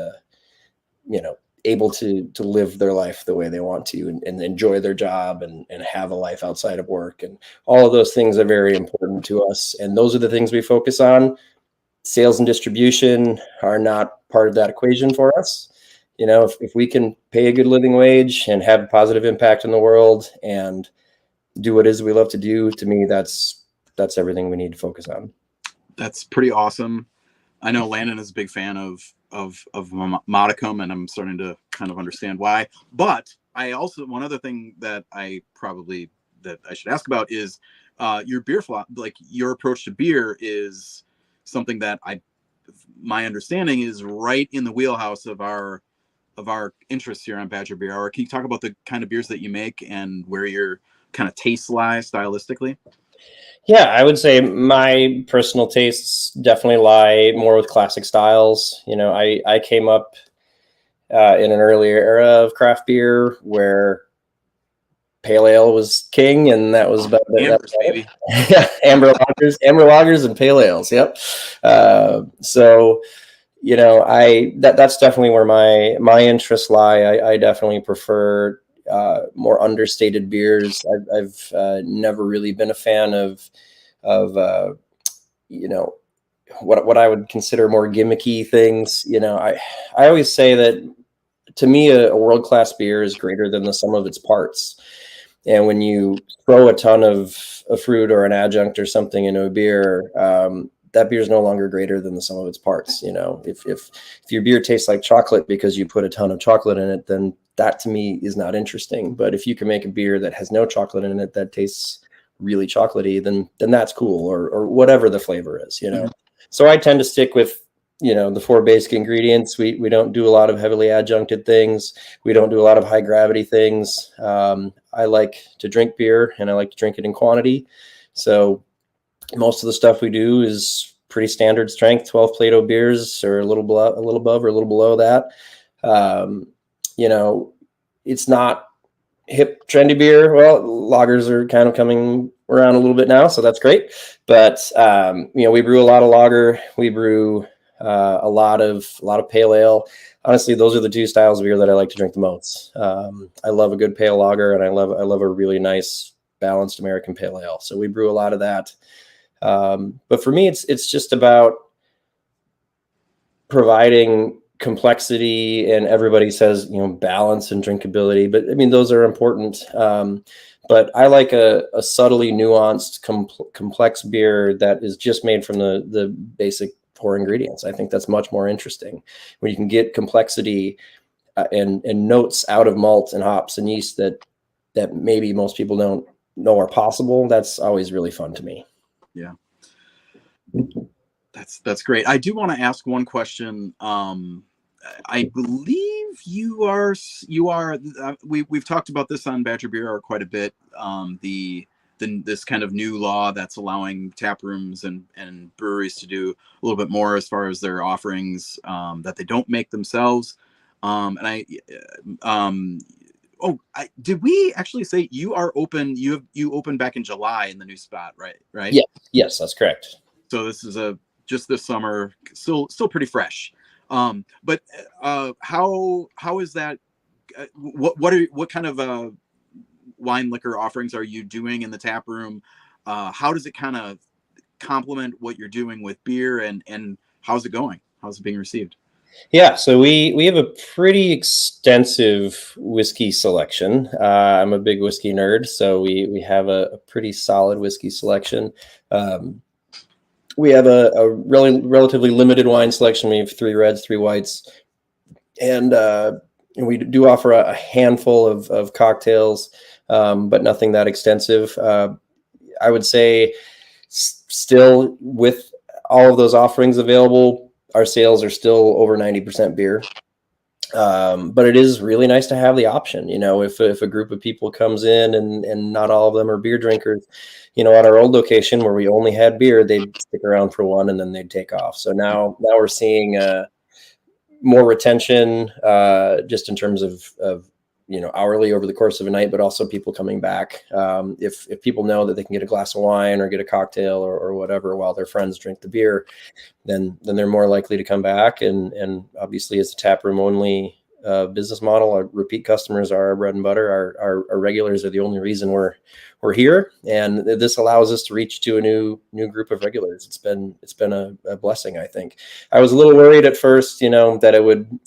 able to live their life the way they want to, and enjoy their job and have a life outside of work. And all of those things are very important to us. And those are the things we focus on. Sales and distribution are not part of that equation for us. If we can pay a good living wage and have a positive impact in the world and do what it is we love to do, to me, that's everything we need to focus on. That's pretty awesome. I know Landon is a big fan of Modicum, and I'm starting to kind of understand why. But I also, one other thing that I should ask about is your beer like your approach to beer is something that my understanding is right in the wheelhouse of our interests here on Badger Beer Hour. Can you talk about the kind of beers that you make and where your kind of tastes lie stylistically? Yeah, I would say my personal tastes definitely lie more with classic styles. I came up in an earlier era of craft beer where pale ale was king, and that was about Ambers, baby. Yeah, amber lagers and pale ales. Yep. That's definitely where my interests lie. I definitely prefer more understated beers. I've never really been a fan of what I would consider more gimmicky things. I always say that to me a world-class beer is greater than the sum of its parts. And when you throw a ton of a fruit or an adjunct or something into a beer, that beer is no longer greater than the sum of its parts. If your beer tastes like chocolate because you put a ton of chocolate in it, then that to me is not interesting. But if you can make a beer that has no chocolate in it that tastes really chocolatey, then that's cool, or whatever the flavor is. Mm-hmm. So I tend to stick with the four basic ingredients. We don't do a lot of heavily adjuncted things. We don't do a lot of high gravity things. I like to drink beer, and I like to drink it in quantity. So most of the stuff we do is pretty standard strength, 12 Plato beers, or a little above or a little below that. It's not hip trendy beer. Well, lagers are kind of coming around a little bit now, so that's great. But we brew a lot of lager. We brew a lot of pale ale. Honestly, those are the two styles of beer that I like to drink the most. I love a good pale lager, and I love a really nice balanced American pale ale. So we brew a lot of that. But for me, it's just about providing complexity, and everybody says balance and drinkability, but I mean those are important. But I like a subtly nuanced, complex beer that is just made from the basic core ingredients. I think that's much more interesting when you can get complexity and notes out of malt and hops and yeast that maybe most people don't know are possible. That's always really fun to me. Yeah, that's great. I do want to ask one question. I believe we've talked about this on Badger Beer Hour quite a bit. This kind of new law that's allowing tap rooms and breweries to do a little bit more as far as their offerings that they don't make themselves. Did we actually say you are open? You opened back in July in the new spot, right? Right. Yeah. Yes, that's correct. So this is just this summer, still pretty fresh. But how is that? What kind of wine liquor offerings are you doing in the tap room? How does it kind of complement what you're doing with beer, and how's it going? How's it being received? Yeah, so we have a pretty extensive whiskey selection. I'm a big whiskey nerd, so we have a pretty solid whiskey selection. We have a relatively limited wine selection. We have 3 reds, 3 whites, and we do offer a handful of cocktails, but nothing that extensive. I would say still with all of those offerings available, our sales are still over 90% beer. But it is really nice to have the option. You know, if a group of people comes in and not all of them are beer drinkers, you know, at our old location where we only had beer, they'd stick around for one and then they'd take off. So now we're seeing more retention, just in terms of you know, hourly over the course of a night, but also people coming back. If people know that they can get a glass of wine or get a cocktail or whatever while their friends drink the beer, then they're more likely to come back. And obviously, as a tap room only business model, our repeat customers are our bread and butter. Our regulars are the only reason we're here, and this allows us to reach to a new group of regulars. It's been a blessing, I think. I was a little worried at first, you know, that it would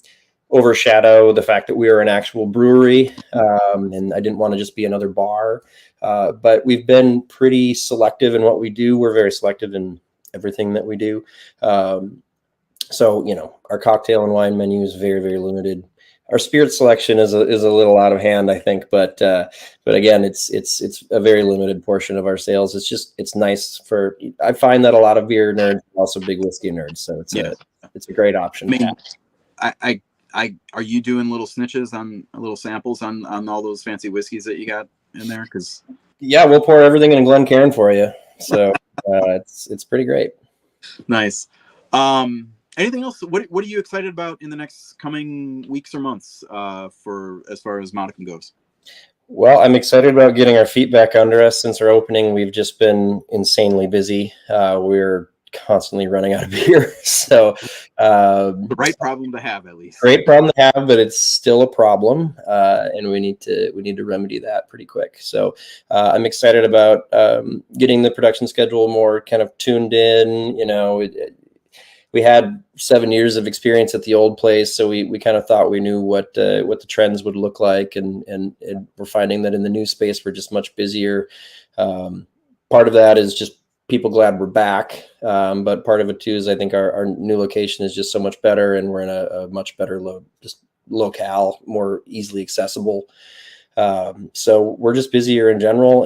overshadow the fact that we are an actual brewery, and I didn't want to just be another bar. But we've been pretty selective in what we do. We're very selective in everything that we do. So, you know, our cocktail and wine menu is very, very limited. Our spirit selection is a little out of hand, I think, but again, it's a very limited portion of our sales. It's nice for, I find that a lot of beer nerds are also big whiskey nerds, so it's a great option. I mean, are you doing little snitches on little samples on all those fancy whiskeys that you got in there? Because yeah, we'll pour everything in Glencairn for you. So it's pretty great. Nice. Anything else? What are you excited about in the next coming weeks or months for as far as Modicum goes? Well, I'm excited about getting our feet back under us. Since our opening, we've just been insanely busy. We're constantly running out of beer. So the right problem to have, at least. Great problem to have, but it's still a problem, and we need to remedy that pretty quick. So I'm excited about getting the production schedule more kind of tuned in. You know, we had 7 years of experience at the old place, so we kind of thought we knew what the trends would look like, and we're finding that in the new space we're just much busier. Part of that is just people glad we're back, but part of it too is I think our new location is just so much better, and we're in a much better locale, more easily accessible. So we're just busier in general,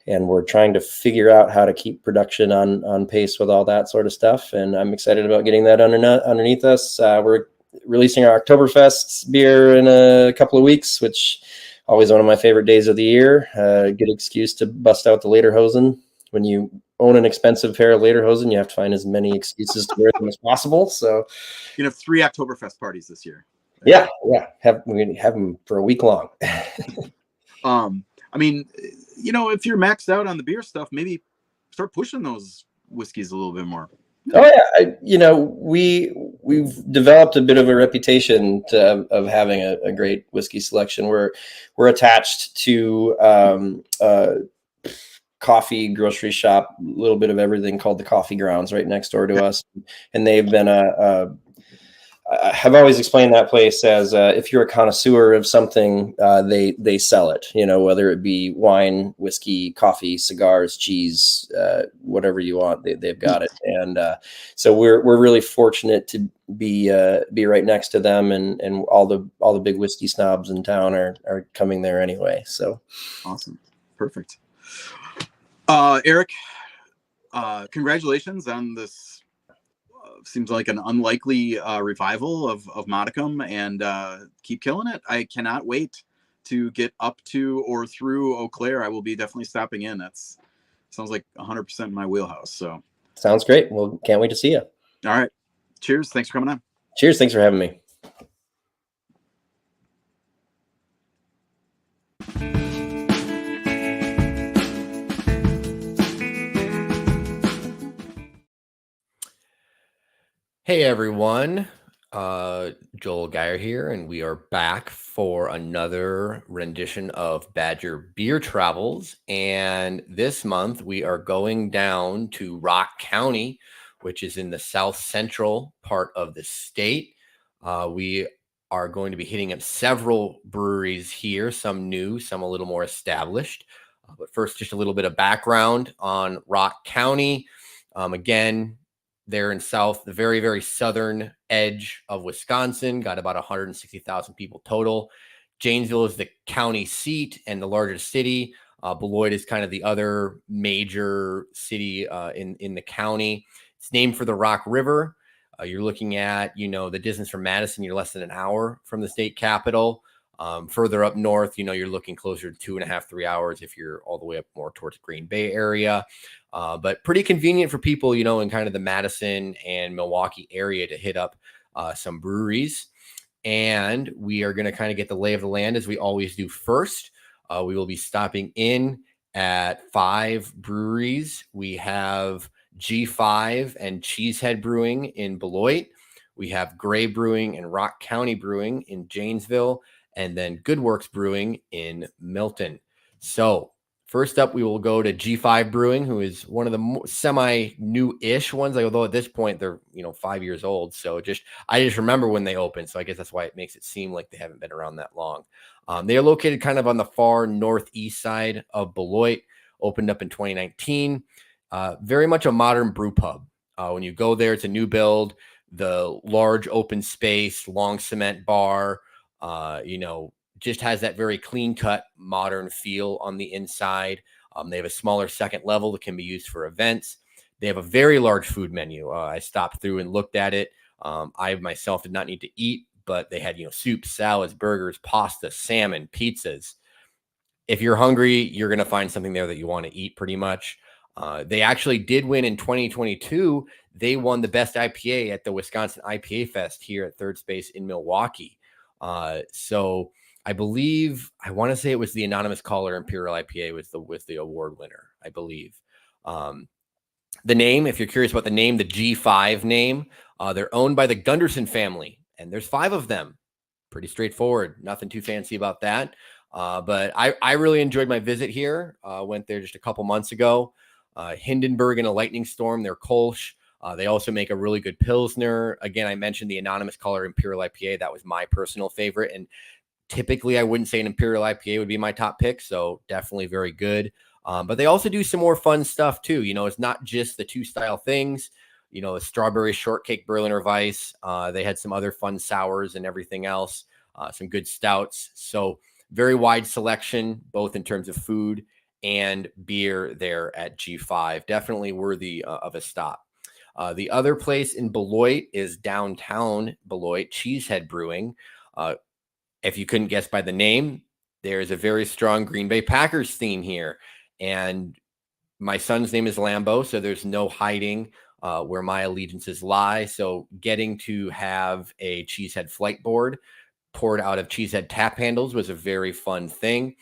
and we're trying to figure out how to keep production on pace with all that sort of stuff. And I'm excited about getting that underneath us. We're releasing our Oktoberfest beer in a couple of weeks, which always one of my favorite days of the year. Good excuse to bust out the lederhosen. When you own an expensive pair of lederhosen, you have to find as many excuses to wear them as possible. So you have 3 Oktoberfest parties this year. Yeah. We have them for a week long. I mean, you know, if you're maxed out on the beer stuff, maybe start pushing those whiskeys a little bit more. Oh yeah, you know, we've developed a bit of a reputation of having a great whiskey selection. We're attached to coffee grocery shop, a little bit of everything, called the Coffee Grounds, right next door to us, and they've been a I have always explained that place as if you're a connoisseur of something, they sell it. Whether it be wine, whiskey, coffee, cigars, cheese, whatever you want, they've got it. And so we're really fortunate to be right next to them, and all the big whiskey snobs in town are coming there anyway. So awesome, perfect. Eric, congratulations on this. Seems like an unlikely revival of Modicum, and keep killing it. I cannot wait to get up to or through Eau Claire. I will be definitely stopping in. That's sounds like 100% my wheelhouse. So sounds great. Well, can't wait to see you. All right. Cheers. Thanks for coming on. Cheers. Thanks for having me. Hey everyone, Joel Geyer here, and we are back for another rendition of Badger Beer Travels. And this month we are going down to Rock County, which is in the south central part of the state. We are going to be hitting up several breweries here, some new, some a little more established. But first, just a little bit of background on Rock County. Again, they're in the very, very southern edge of Wisconsin, got about 160,000 people total. Janesville is the county seat and the largest city. Beloit is kind of the other major city in the county. It's named for the Rock River. You're looking at, the distance from Madison, you're less than an hour from the state capital. Further up north, you're looking closer to 2.5, 3 hours if you're all the way up more towards Green Bay area. But pretty convenient for people, in kind of the Madison and Milwaukee area to hit up some breweries. And we are going to kind of get the lay of the land as we always do first. We will be stopping in at 5 breweries. We have G5 and Cheesehead Brewing in Beloit. We have Gray Brewing and Rock County Brewing in Janesville, and then Good Works Brewing in Milton. So first up, we will go to G5 Brewing, who is one of the semi-new-ish ones, although at this point they're 5 years old. So I just remember when they opened, so I guess that's why it makes it seem like they haven't been around that long. They are located kind of on the far northeast side of Beloit, opened up in 2019. Very much a modern brew pub. When you go there, it's a new build, the large open space, long cement bar, just has that very clean-cut, modern feel on the inside. They have a smaller second level that can be used for events. They have a very large food menu. I stopped through and looked at it. I myself did not need to eat, but they had, soups, salads, burgers, pasta, salmon, pizzas. If you're hungry, you're going to find something there that you want to eat pretty much. They actually did win in 2022. They won the best IPA at the Wisconsin IPA Fest here at Third Space in Milwaukee. So I want to say it was the Anonymous Caller Imperial IPA was the award winner, I believe. The name, if you're curious about the name, the G5 name, they're owned by the Gunderson family, and there's 5 of them. Pretty straightforward. Nothing too fancy about that. But I really enjoyed my visit here. Went there just a couple months ago. Hindenburg in a lightning storm, their Kolsch. They also make a really good Pilsner. Again, I mentioned the Anonymous Caller Imperial IPA. That was my personal favorite. And typically, I wouldn't say an Imperial IPA would be my top pick. So definitely very good. But they also do some more fun stuff too. It's not just the 2 style things. A strawberry shortcake Berliner Weiss. They had some other fun sours and everything else. Some good stouts. So very wide selection, both in terms of food and beer there at G5. Definitely worthy of a stop. The other place in Beloit is downtown Beloit, Cheesehead Brewing. If you couldn't guess by the name, there's a very strong Green Bay Packers theme here. And my son's name is Lambo, so there's no hiding where my allegiances lie. So getting to have a Cheesehead flight board poured out of Cheesehead tap handles was a very fun thing.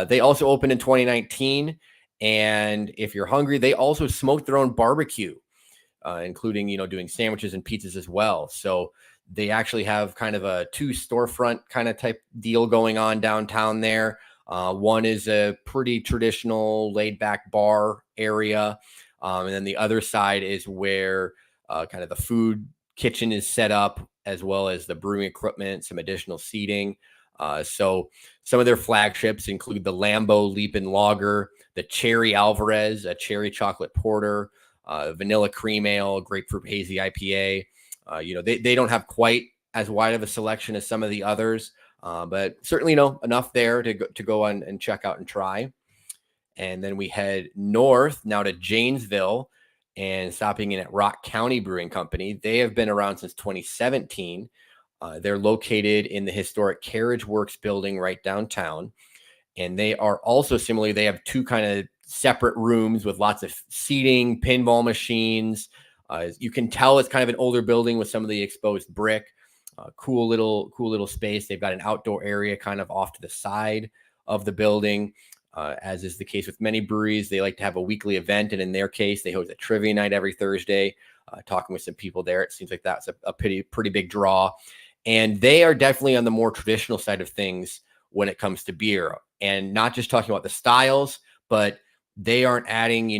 They also opened in 2019. And if you're hungry, they also smoke their own barbecue, including, doing sandwiches and pizzas as well. So they actually have kind of a 2 storefront kind of type deal going on downtown there. One is a pretty traditional laid back bar area. And then the other side is where kind of the food kitchen is set up, as well as the brewing equipment, some additional seating. So some of their flagships include the Lambo Leapin' Lager, the Cherry Alvarez, a cherry chocolate porter, vanilla cream ale, grapefruit hazy IPA. They don't have quite as wide of a selection as some of the others, but certainly, enough there to go on and check out and try. And then we head north now to Janesville and stopping in at Rock County Brewing Company. They have been around since 2017. They're located in the historic Carriage Works building right downtown. And they are also similarly, they have two kind of separate rooms with lots of seating, pinball machines. You can tell it's kind of an older building with some of the exposed brick. Cool little space. They've got an outdoor area kind of off to the side of the building. As is the case with many breweries, they like to have a weekly event. And in their case, they host a trivia night every Thursday. Talking with some people there, it seems like that's a pretty big draw. And they are definitely on the more traditional side of things when it comes to beer. And not just talking about the styles, but they aren't adding,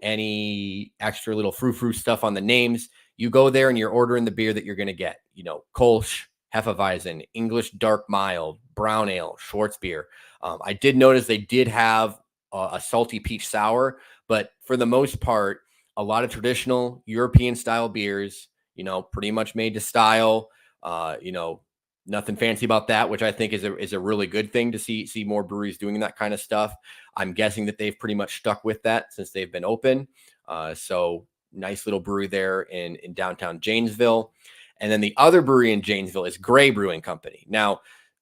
any extra little frou-frou stuff on the names. You go there and you're ordering the beer that you're going to get, Kolsch, Hefeweizen, English dark mild, brown ale, Schwarzbier. I did notice they did have a salty peach sour, but for the most part, a lot of traditional European style beers, pretty much made to style, nothing fancy about that, which I think is a really good thing to see more breweries doing that kind of stuff. I'm guessing that they've pretty much stuck with that since they've been open. So nice little brewery there in downtown Janesville. And then the other brewery in Janesville is Gray Brewing Company. Now,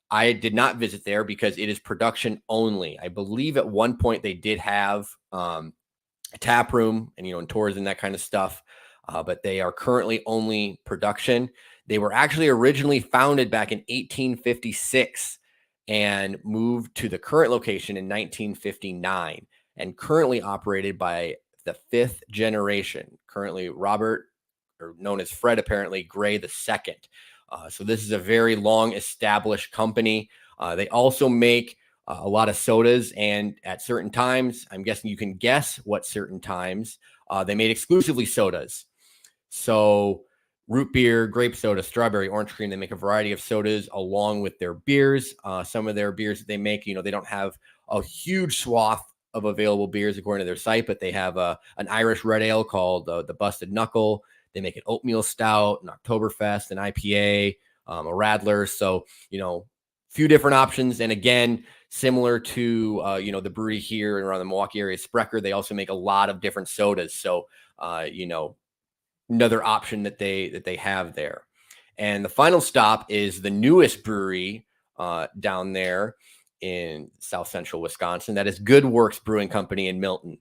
I did not visit there because it is production only. I believe at one point they did have a tap room and tours and that kind of stuff, but they are currently only production. They were actually originally founded back in 1856 and moved to the current location in 1959 and currently operated by the fifth generation, currently Robert, or known as Fred, apparently, Gray II. So this is a very long established company. They also make a lot of sodas, and at certain times, I'm guessing you can guess what certain times, they made exclusively sodas. So root beer, grape soda, strawberry, orange cream, they make a variety of sodas along with their beers. Some of their beers that they make, they don't have a huge swath of available beers according to their site, but they have an Irish red ale called the Busted Knuckle. They make an oatmeal stout, an Oktoberfest, an IPA, a Radler. So, few different options. And again, similar to, the brewery here and around the Milwaukee area, Sprecher, they also make a lot of different sodas. So, another option that they have there. And the final stop is the newest brewery down there in South Central Wisconsin. That is Good Works Brewing Company in Milton.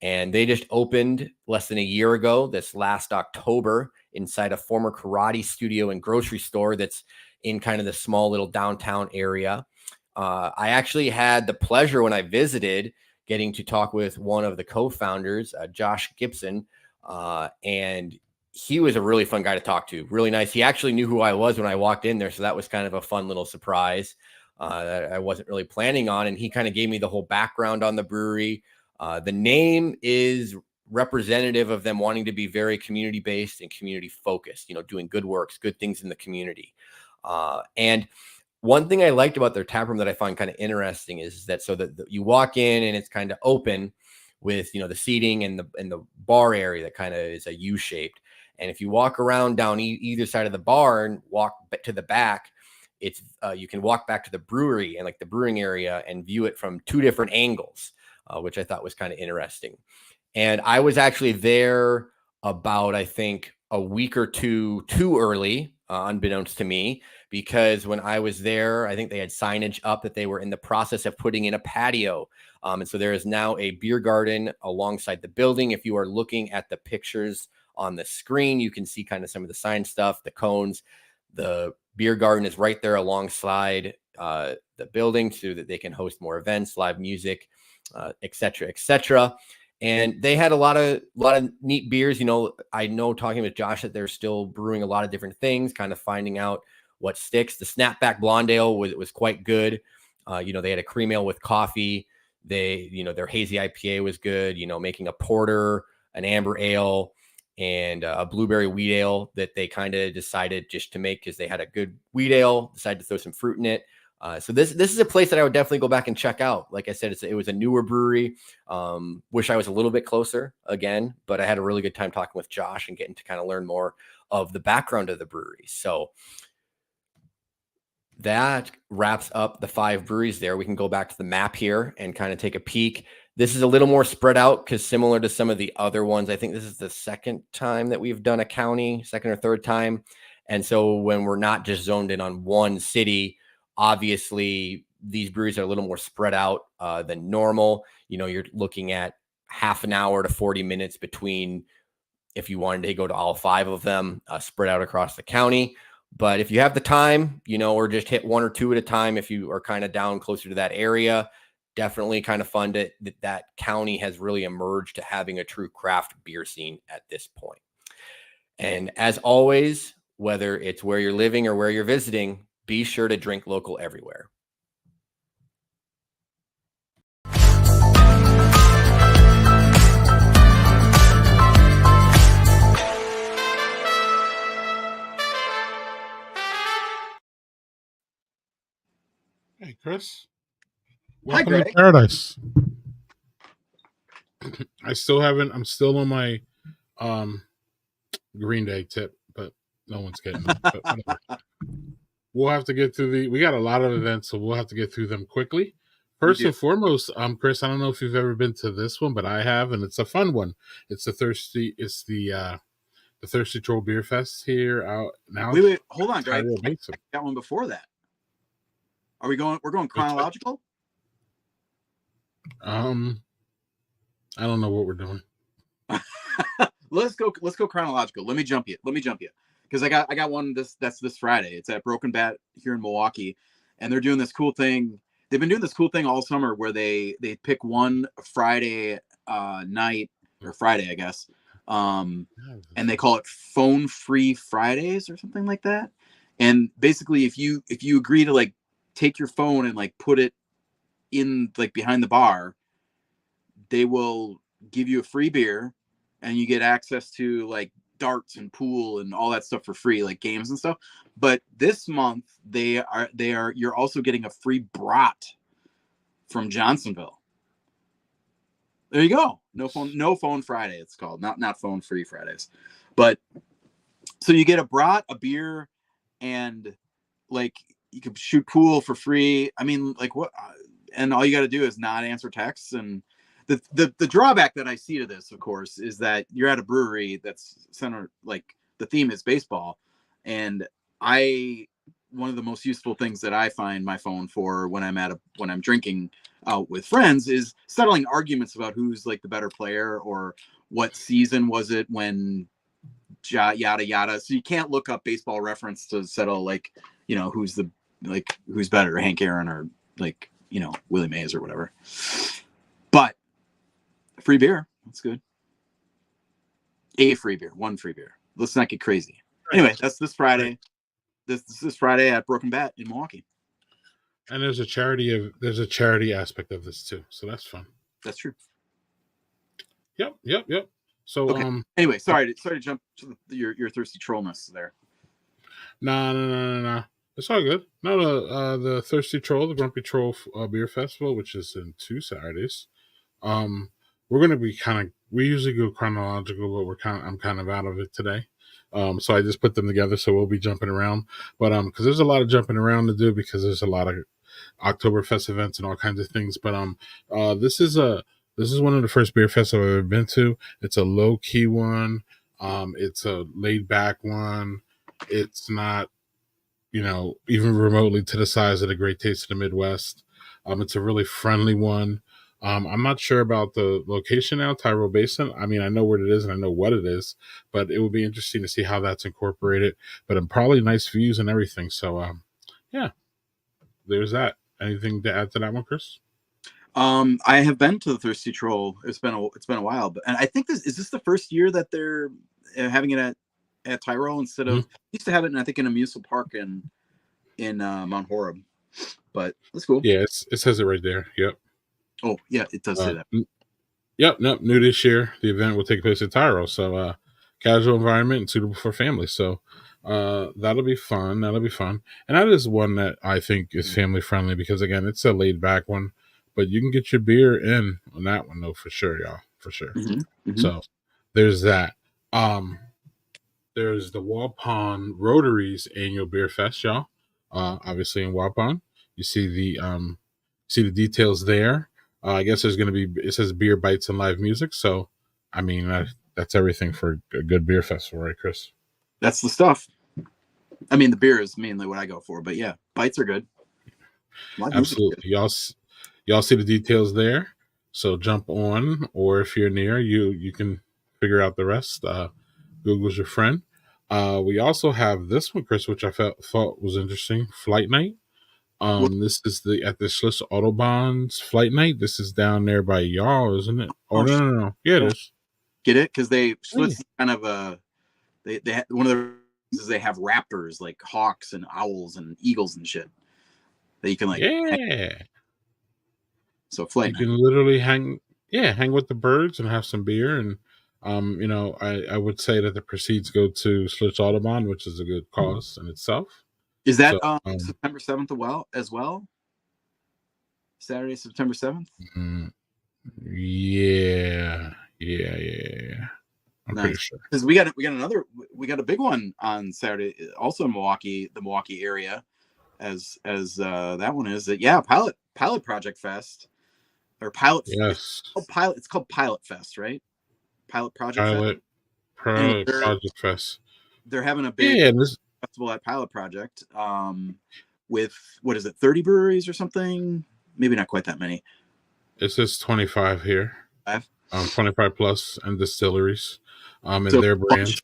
And they just opened less than a year ago, this last October, inside a former karate studio and grocery store that's in kind of the small little downtown area. I actually had the pleasure when I visited getting to talk with one of the co-founders, Josh Gibson, and he was a really fun guy to talk to. Really nice. He actually knew who I was when I walked in there, so that was kind of a fun little surprise that I wasn't really planning on. And he kind of gave me the whole background on the brewery. The name is representative of them wanting to be very community-based and community-focused, doing good works, good things in the community. And one thing I liked about their taproom that I find kind of interesting is that you walk in and it's kind of open with, the seating and the bar area that kind of is a U-shaped. And if you walk around down either side of the bar and walk to the back, it's you can walk back to the brewery and like the brewing area and view it from two different angles. Which I thought was kind of interesting. And I was actually there about, I think, a week or two too early, unbeknownst to me, because when I was there, I think they had signage up that they were in the process of putting in a patio. And so there is now a beer garden alongside the building. If you are looking at the pictures on the screen, you can see kind of some of the sign stuff, the cones. The beer garden is right there alongside the building so that they can host more events, live music, et cetera, et cetera. And they had a lot of neat beers. I know talking with Josh that they're still brewing a lot of different things, kind of finding out what sticks. The Snapback Blonde Ale was quite good. They had a cream ale with coffee. Their hazy IPA was good, making a porter, an amber ale. and a blueberry wheat ale that they kind of decided just to make because they had a good wheat ale, decided to throw some fruit in it. So this is a place that I would definitely go back and check out. Like I said, it was a newer brewery. Wish I was a little bit closer again, but I had a really good time talking with Josh and getting to kind of learn more of the background of the brewery. So that wraps up the 5 breweries there. We can go back to the map here and kind of take a peek. This is a little more spread out because similar to some of the other ones, I think this is the second time that we've done a county, second or third time. And so when we're not just zoned in on one city, obviously these breweries are a little more spread out than normal. You know, you're looking at half an hour to 40 minutes between if you wanted to go to all 5 of them spread out across the county. But if you have the time, you know, or just hit 1 or 2 at a time, if you are kind of down closer to that area, definitely kind of fun that county has really emerged to having a true craft beer scene at this point. And as always, whether it's where you're living or where you're visiting, be sure to drink local everywhere. Hey, Chris. Hi, Welcome to Greg. paradise. I'm still on my Green Day tip, but no one's getting it. But whatever. We'll have to get through we got a lot of events, so we'll have to get through them quickly. First and foremost, Chris, I don't know if you've ever been to this one, but I have, and it's a fun one. It's the Thirsty Troll Beer Fest here out now. Wait, hold on, Greg. I got one before that. We're going chronological? I don't know what we're doing. Let's go chronological. Let me jump you. Because I got one that's this Friday. It's at Broken Bat here in Milwaukee. And they're doing this cool thing. They've been doing this cool thing all summer where they pick one Friday night, or Friday, I guess. And they call it Phone Free Fridays or something like that. And basically if you agree to like take your phone and like put it in like behind the bar, they will give you a free beer and you get access to like darts and pool and all that stuff for free, like games and stuff. But this month you're also getting a free brat from Johnsonville. There you go. No phone Friday, it's called. Not Phone Free Fridays. But so you get a brat, a beer, and like you can shoot pool for free. I mean, like what? And all you got to do is not answer texts. And the drawback that I see to this, of course, is that you're at a brewery that's centered, like the theme is baseball. And one of the most useful things that I find my phone for when I'm drinking out with friends is settling arguments about who's like the better player or what season was it when yada yada. So you can't look up Baseball Reference to settle like, you know, who's better, Hank Aaron or like, you know, Willie Mays or whatever. But free beer, that's good. One free beer. Let's not get crazy. Anyway, that's this Friday. This is Friday at Broken Bat in Milwaukee. And there's a charity aspect of this too, so that's fun. That's true. Yep. So okay. Anyway, sorry to jump to your thirsty trollness there. No. It's all good. No, the Thirsty Troll, the Grumpy Troll Beer Festival, which is in 2 Saturdays. We're gonna be we usually go chronological, but I'm kind of out of it today. So I just put them together, so we'll be jumping around. But because there's a lot of jumping around to do because there's a lot of Oktoberfest events and all kinds of things. But this is one of the first beer fests I've ever been to. It's a low key one. It's a laid back one. It's not, you know, even remotely to the size of the Great Taste of the Midwest. It's a really friendly one. I'm not sure about the location now, Tyrol Basin. I mean, I know where it is and I know what it is, but it would be interesting to see how that's incorporated. But probably nice views and everything. So, yeah, there's that. Anything to add to that one, Chris? I have been to the Thirsty Troll. It's been a while, and I think is this the first year that they're having it at Tyrol instead of used to have it, I think in a municipal park in Mount Horeb. But that's cool. Yeah, it says it right there. Yep. Oh yeah, it does say that. Yep. Nope. New this year, the event will take place at Tyrol. So casual environment and suitable for families. So that'll be fun. That'll be fun. And that is one that I think is family friendly because again, it's a laid back one, but you can get your beer in on that one though for sure, y'all, for sure. So there's that. There's the Waupun Rotaries Annual Beer Fest, y'all. Obviously in Waupun, you see the details there. I guess there's going to be, it says beer bites and live music. So, I mean, that's everything for a good beer festival, right, Chris? That's the stuff. I mean, the beer is mainly what I go for, but yeah, bites are good. Live Absolutely. Y'all see the details there. So jump on, or if you're near, you can figure out the rest. Google's your friend. We also have this one, Chris, which I thought was interesting. Flight Night. This is at the Schlitz Autobahn's Flight Night. This is down there by y'all, isn't it? Oh, no. Yeah, it is. Get it? Because Schlitz is kind of they one of the is they have raptors like hawks and owls and eagles and shit that you can like. Yeah. So Flight Night. You can literally hang with the birds and have some beer. And I would say that the proceeds go to Schlitz Autobahn, which is a good cause in itself. Is that September 7th as well? Saturday, September 7th? Yeah. I'm pretty sure. Because we got a big one on Saturday, also in Milwaukee, the Milwaukee area, as that one is. Pilot Project Fest. Or Pilot. Yes. It's called Pilot Fest, right? Pilot Project Fest. Project Fest. They're having a big festival at Pilot Project with, what is it, 30 breweries or something? Maybe not quite that many. It says 25 here. 25 plus and distilleries and so their brands.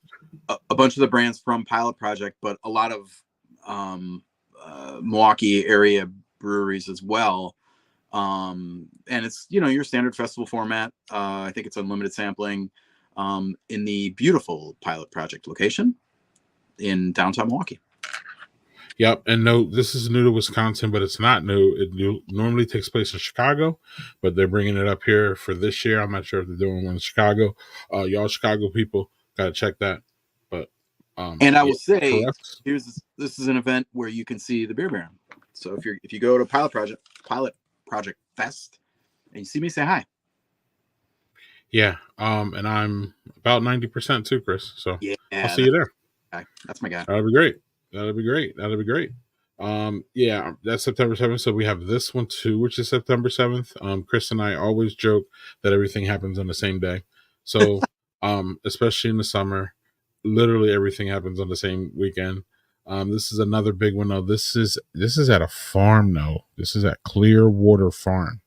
A bunch of the brands from Pilot Project, but a lot of Milwaukee area breweries as well. And it's, your standard festival format. I think it's unlimited sampling in the beautiful Pilot Project location in downtown Milwaukee. Yep. And no, this is new to Wisconsin, but it's not new. It normally takes place in Chicago, but they're bringing it up here for this year. I'm not sure if they're doing one in Chicago. Y'all Chicago people got to check that. But and I will say, this is an event where you can see the Beer Baron. So if you go to Pilot Project Fest and you see me, say hi. Yeah. And I'm about 90% too, Chris. So yeah, I'll see you there. That's my guy. That'll be great. Yeah, that's September 7th. So we have this one too, which is September 7th. Chris and I always joke that everything happens on the same day. So especially in the summer, literally everything happens on the same weekend. This is another big one though. This is at a farm though. This is at Clearwater Farm.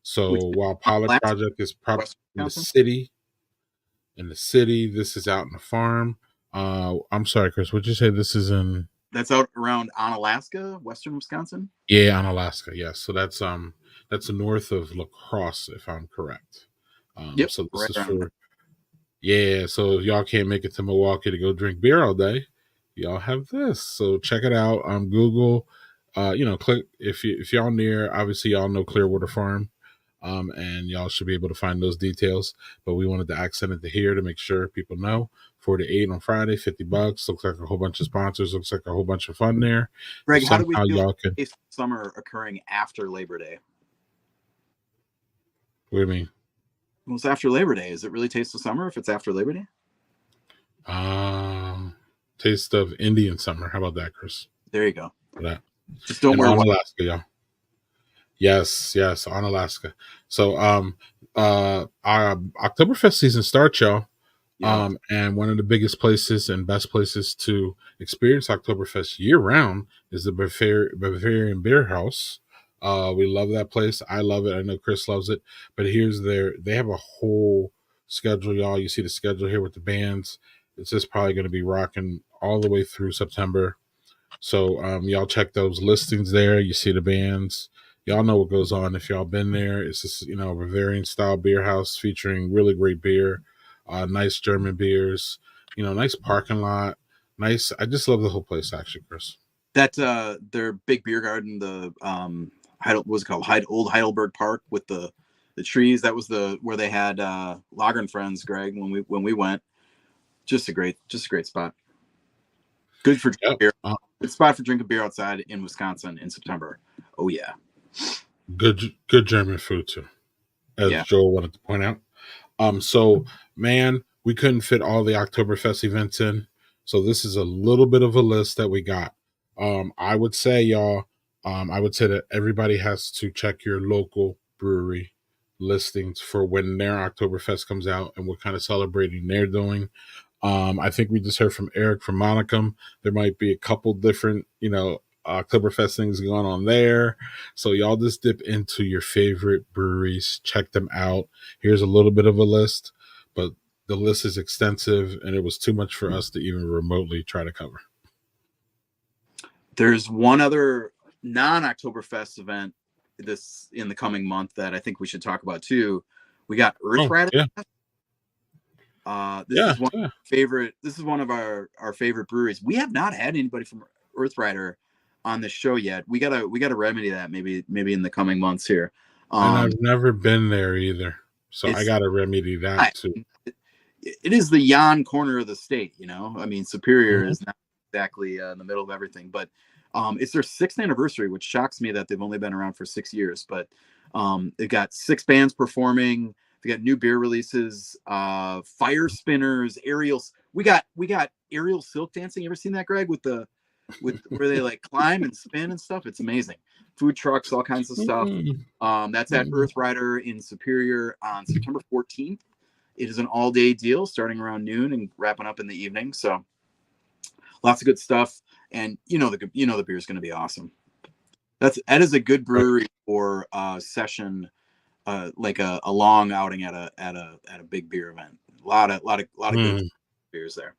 So while Pilot Project is probably in the city, this is out in the farm. I'm sorry, Chris. Would you say this is in? That's out around Onalaska, western Wisconsin. Yeah, Onalaska. Yes, so that's north of La Crosse, if I'm correct. Yep. So this is for. Yeah, so if y'all can't make it to Milwaukee to go drink beer all day, y'all have this. So check it out on Google. Click if y'all near. Obviously, y'all know Clearwater Farm. And y'all should be able to find those details. But we wanted to accent it to here to make sure people know. 4 to 8 on Friday, $50. Looks like a whole bunch of sponsors. Looks like a whole bunch of fun there. Greg, how do we feel taste summer occurring after Labor Day? What do you mean? Well, it's after Labor Day. Is it really Taste of Summer if it's after Labor Day? Taste of Indian Summer. How about that, Chris? There you go. For that. Just don't wear Alaska, y'all. Yes, on Alaska. So our Oktoberfest season starts, y'all. Yeah. And one of the biggest places and best places to experience Oktoberfest year round is the Bavarian Beer House. We love that place. I love it. I know Chris loves it. But they have a whole schedule, y'all. You see the schedule here with the bands. It's just probably going to be rocking all the way through September. So y'all check those listings there. You see the bands. Y'all know what goes on if y'all been there. It's just, Bavarian style beer house featuring really great beer, nice German beers, nice parking lot. Nice. I just love the whole place, actually, Chris. That their big beer garden, the what was it called? Old Heidelberg Park with the trees. That was where they had Lager and Friends, Greg, when we went. Just a great spot. Good for drinking beer. Good spot for drinking beer outside in Wisconsin in September. Oh yeah. Good German food too, as Joel wanted to point out. So man, we couldn't fit all the Oktoberfest events in, so this is a little bit of a list that we got. I would say, y'all, I would say that everybody has to check your local brewery listings for when their Oktoberfest comes out and what kind of celebrating they're doing. I think we just heard from Eric from Modicum. There might be a couple different, Oktoberfest things going on there. So y'all just dip into your favorite breweries, check them out. Here's a little bit of a list, but the list is extensive and it was too much for us to even remotely try to cover. There's one other non-Oktoberfest event this in the coming month that I think we should talk about too. We got Earth Rider. This is one of our favorite breweries. We have not had anybody from Earth Rider on the show yet. We gotta remedy that maybe in the coming months here. And I've never been there either, so I gotta remedy that too. It is the Jan corner of the state, I mean, Superior is not exactly in the middle of everything, but it's their 6th anniversary, which shocks me that they've only been around for 6 years. But they've got 6 bands performing. They got new beer releases, fire spinners, aerials. We got aerial silk dancing. You ever seen that, Greg? With where they like climb and spin and stuff. It's amazing. Food trucks, all kinds of stuff. That's at Earth Rider in Superior on September 14th. It is an all-day deal starting around noon and wrapping up in the evening. So lots of good stuff. And the beer is going to be awesome. That is a good brewery for session, like a long outing at a big beer event. A lot of good beers there.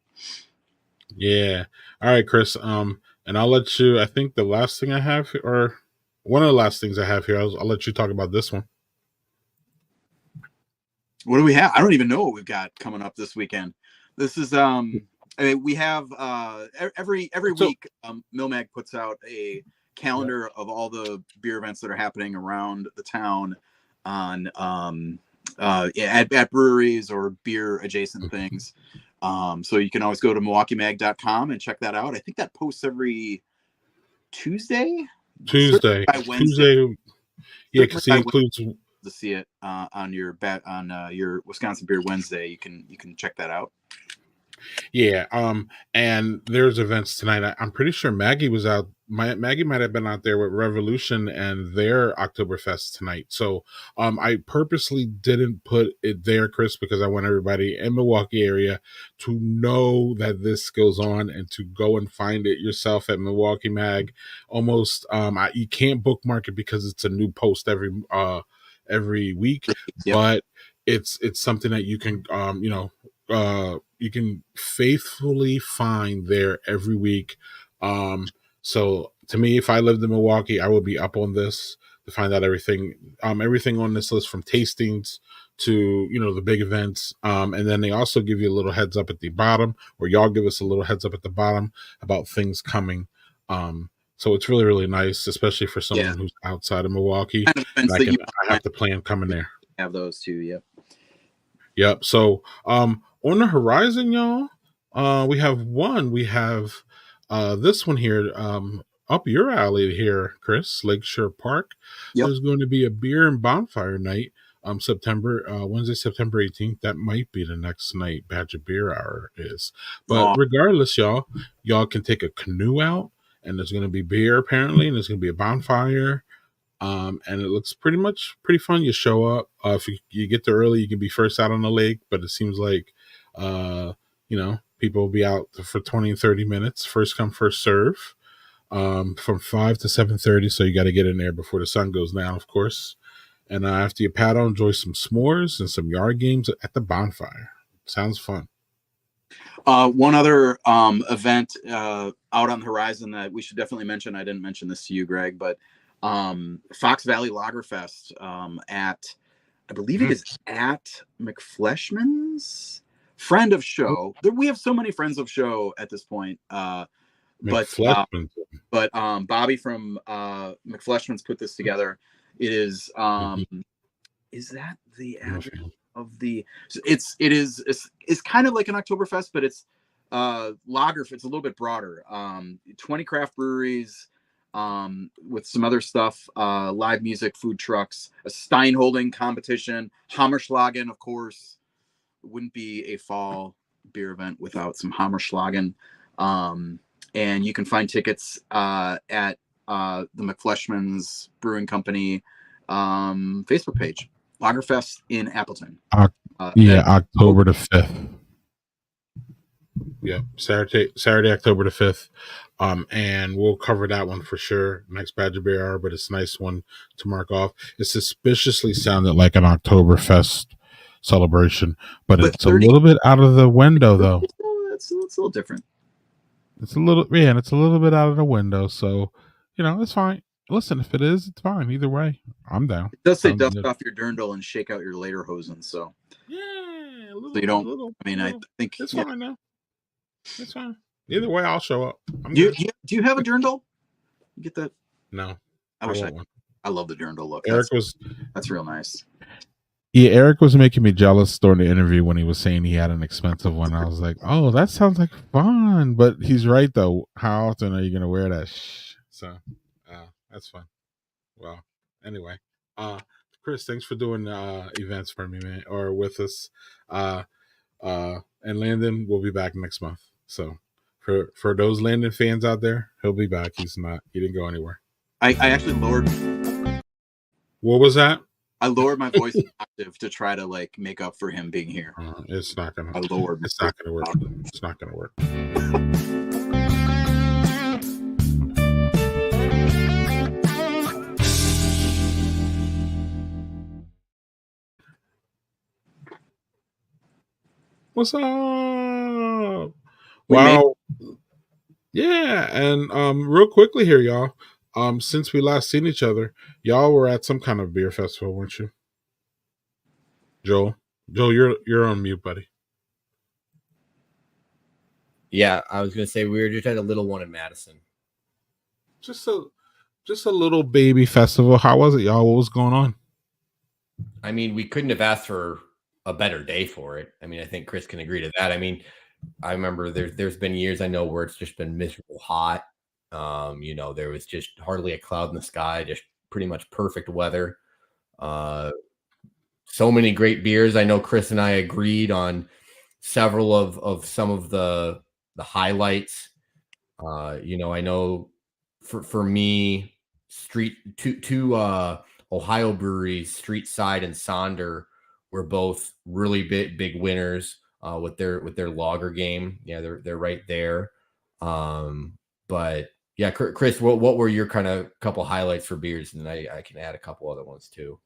Yeah. All right, Chris. And I'll let you. I think the last thing I have, or one of the last things I have here, I'll let you talk about this one. What do we have? I don't even know what we've got coming up this weekend. This is we have every week Milmag puts out a calendar of all the beer events that are happening around the town on at breweries or beer adjacent things. So you can always go to MilwaukeeMag.com and check that out. I think that posts every Tuesday. By Wednesday. Tuesday. Yeah, because he includes to see it on your Wisconsin Beer Wednesday. You can check that out. Yeah, and there's events tonight. I'm pretty sure Maggie was out. Maggie might have been out there with Revolution and their Oktoberfest tonight. So I purposely didn't put it there, Chris, because I want everybody in Milwaukee area to know that this goes on and to go and find it yourself at Milwaukee Mag. Almost, you can't bookmark it because it's a new post every week, but it's something that you can you can faithfully find there every week. So to me, if I lived in Milwaukee, I would be up on this to find out everything on this list, from tastings to, the big events. And then they also give you a little heads up at the bottom, or y'all give us a little heads up at the bottom about things coming. So it's really, really nice, especially for someone who's outside of Milwaukee. I have to plan coming there. Have those too. Yep. Yep. So, on the horizon, y'all, we have this one here, up your alley here, Chris, Lakeshore Park. Yep. There's going to be a beer and bonfire night, Wednesday, September 18th. That might be the next night Badger Beer Hour is. But regardless, y'all can take a canoe out, and there's going to be beer apparently, and there's going to be a bonfire. And it looks pretty fun. You show up. If you get there early, you can be first out on the lake, but it seems like, people will be out for 20 and 30 minutes. First come, first serve, from 5 to 7:30. So you got to get in there before the sun goes down, of course. And after you paddle, enjoy some s'mores and some yard games at the bonfire. Sounds fun. One other event out on the horizon that we should definitely mention. I didn't mention this to you, Greg, but Fox Valley Lagerfest at, I believe it is at McFleshman's. Friend of show. We have so many friends of show at this point. But Bobby from McFleshman's put this together. It is is that the address of the? It's it's kind of like an Oktoberfest, but it's lager. It's a little bit broader. 20 craft breweries with some other stuff, live music, food trucks, a Stein holding competition, Hammerschlagen, of course. Wouldn't be a fall beer event without some Hammerschlagen. And you can find tickets at the McFleshman's Brewing Company Facebook page, Lagerfest in Appleton. October the 5th. Yeah, Saturday, October the 5th. And we'll cover that one for sure next Badger Beer Hour, but it's a nice one to mark off. It suspiciously sounded like an Oktoberfest celebration, but it's 30, a little bit out of the window, though. It's a little different. It's a little bit out of the window, so, it's fine. Listen, if it is, it's fine. Either way, I'm down. It does say dust off your dirndl and shake out your lederhosen, so. Yeah, so you don't, I think. It's fine now. It's fine. Either way, I'll show up. Do you have a dirndl? You get that? No. I wish one. I love the dirndl look. That's real nice. Yeah, Eric was making me jealous during the interview when he was saying he had an expensive one. I was like, oh, that sounds like fun. But he's right, though. How often are you going to wear that? So, that's fun. Well, anyway. Chris, thanks for doing events for me, man, or with us. And Landon will be back next month. So for those Landon fans out there, he'll be back. He didn't go anywhere. I actually lowered. What was that? I lowered my voice octave to try to make up for him being here. It's not gonna. I lowered. It's not gonna work. It's not gonna work. What's up? Wow. Yeah, and real quickly here, y'all. Since we last seen each other, y'all were at some kind of beer festival, weren't you? Joel, you're on mute, buddy. Yeah, I was gonna say we were just at a little one in Madison. Just a little baby festival. How was it, y'all? What was going on? I mean, we couldn't have asked for a better day for it. I mean, I think Chris can agree to that. I mean, I remember there's been years I know where it's just been miserable hot. There was just hardly a cloud in the sky, just pretty much perfect weather. So many great beers. I know Chris and I agreed on several of some of the highlights. I know for me, two Ohio breweries, Street Side and Sonder, were both really big winners with their lager game. Yeah, they're right there. But yeah, Chris, what were your kind of couple highlights for beers? And I can add a couple other ones too.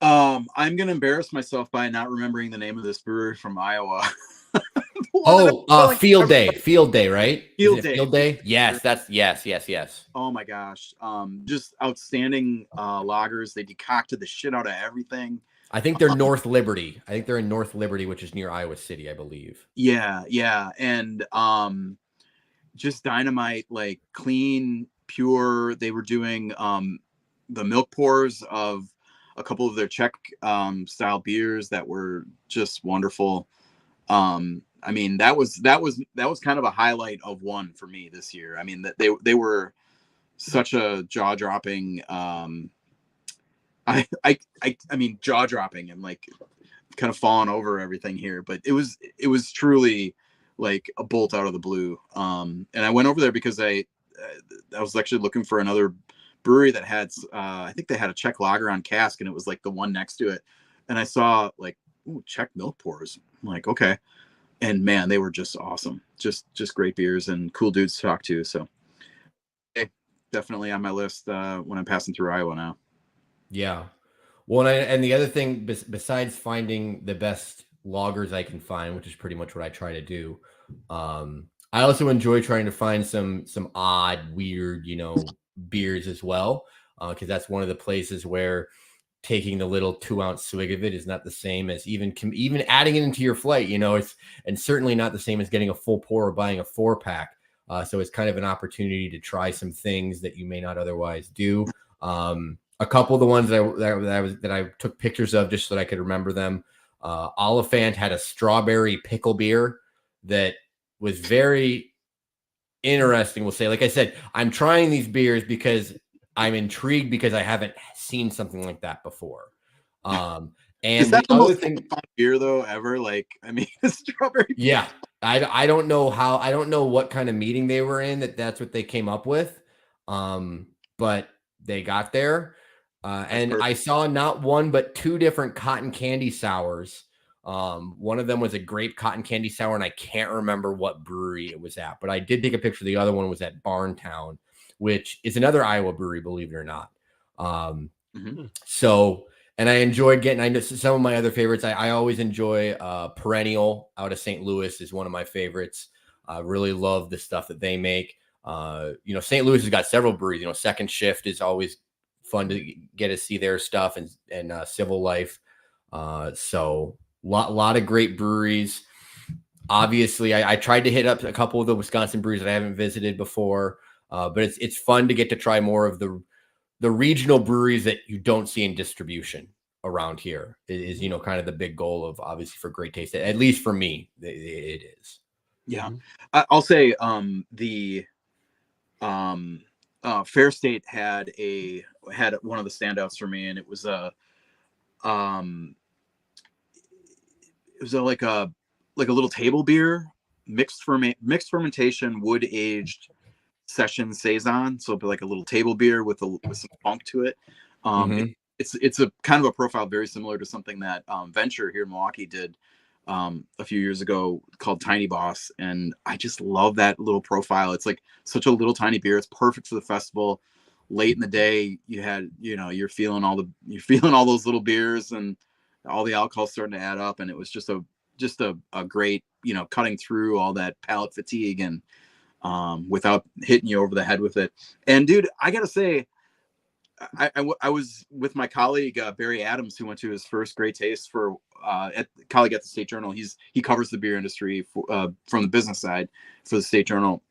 I'm gonna embarrass myself by not remembering the name of this brewery from Iowa. Field Day, right? Field Day. Yes, yes. Oh my gosh. Just outstanding lagers. They decocted the shit out of everything. I think they're North Liberty. I think they're in North Liberty, which is near Iowa City, I believe. Yeah. And just dynamite, clean, pure. They were doing the milk pours of a couple of their Czech style beers that were just wonderful. I mean, that was kind of a highlight of one for me this year. I mean, that they were such a jaw-dropping I mean jaw-dropping and kind of falling over everything here, but it was truly like a bolt out of the blue. And I went over there because I was actually looking for another brewery that had I think they had a Czech lager on cask, and it was the one next to it, and I saw Czech milk pours. I'm like, okay. And man, they were just awesome. Just great beers and cool dudes to talk to. So definitely on my list when I'm passing through Iowa now. Yeah. Well, and the other thing, besides finding the best lagers I can find, which is pretty much what I try to do, I also enjoy trying to find some odd, weird, beers as well, because that's one of the places where taking the little 2-ounce swig of it is not the same as even adding it into your flight. And certainly not the same as getting a full pour or buying a 4-pack. So it's kind of an opportunity to try some things that you may not otherwise do. A couple of the ones that I took pictures of just so that I could remember them. Oliphant had a strawberry pickle beer that was very interesting. We'll say, like I said, I'm trying these beers because I'm intrigued because I haven't seen something like that before. And is that the other most thing, fun beer though ever? Like, I mean, strawberry. yeah, I don't know how, I don't know what kind of meeting they were in that's what they came up with. But they got there. And perfect. I saw not one, but two different cotton candy sours. One of them was a grape cotton candy sour, and I can't remember what brewery it was at, but I did take a picture. The other one was at Barntown, which is another Iowa brewery, believe it or not. So, and I enjoyed getting, I know some of my other favorites. I always enjoy Perennial out of St. Louis is one of my favorites. I really love the stuff that they make. St. Louis has got several breweries. Second Shift is always fun to get to see their stuff, and Civil Life. So lot of great breweries. Obviously, I tried to hit up a couple of the Wisconsin breweries that I haven't visited before, but it's fun to get to try more of the regional breweries that you don't see in distribution around here. Is kind of the big goal of, obviously, for Great Taste. At least for me, it is. Yeah, I'll say the Fair State had one of the standouts for me, and it was like a little table beer, mixed fermentation, wood aged session saison. So it'd be like a little table beer with some funk to it. It's a kind of a profile very similar to something that Venture here in Milwaukee did a few years ago called Tiny Boss, and I just love that little profile. It's like such a little tiny beer. It's perfect for the festival. Late in the day, you're feeling all those little beers, and all the alcohol starting to add up, and it was just a great, cutting through all that palate fatigue and without hitting you over the head with it. And dude, I gotta say, I was with my colleague Barry Adams, who went to his first Great Taste colleague at the State Journal. He covers the beer industry from the business side for the State Journal,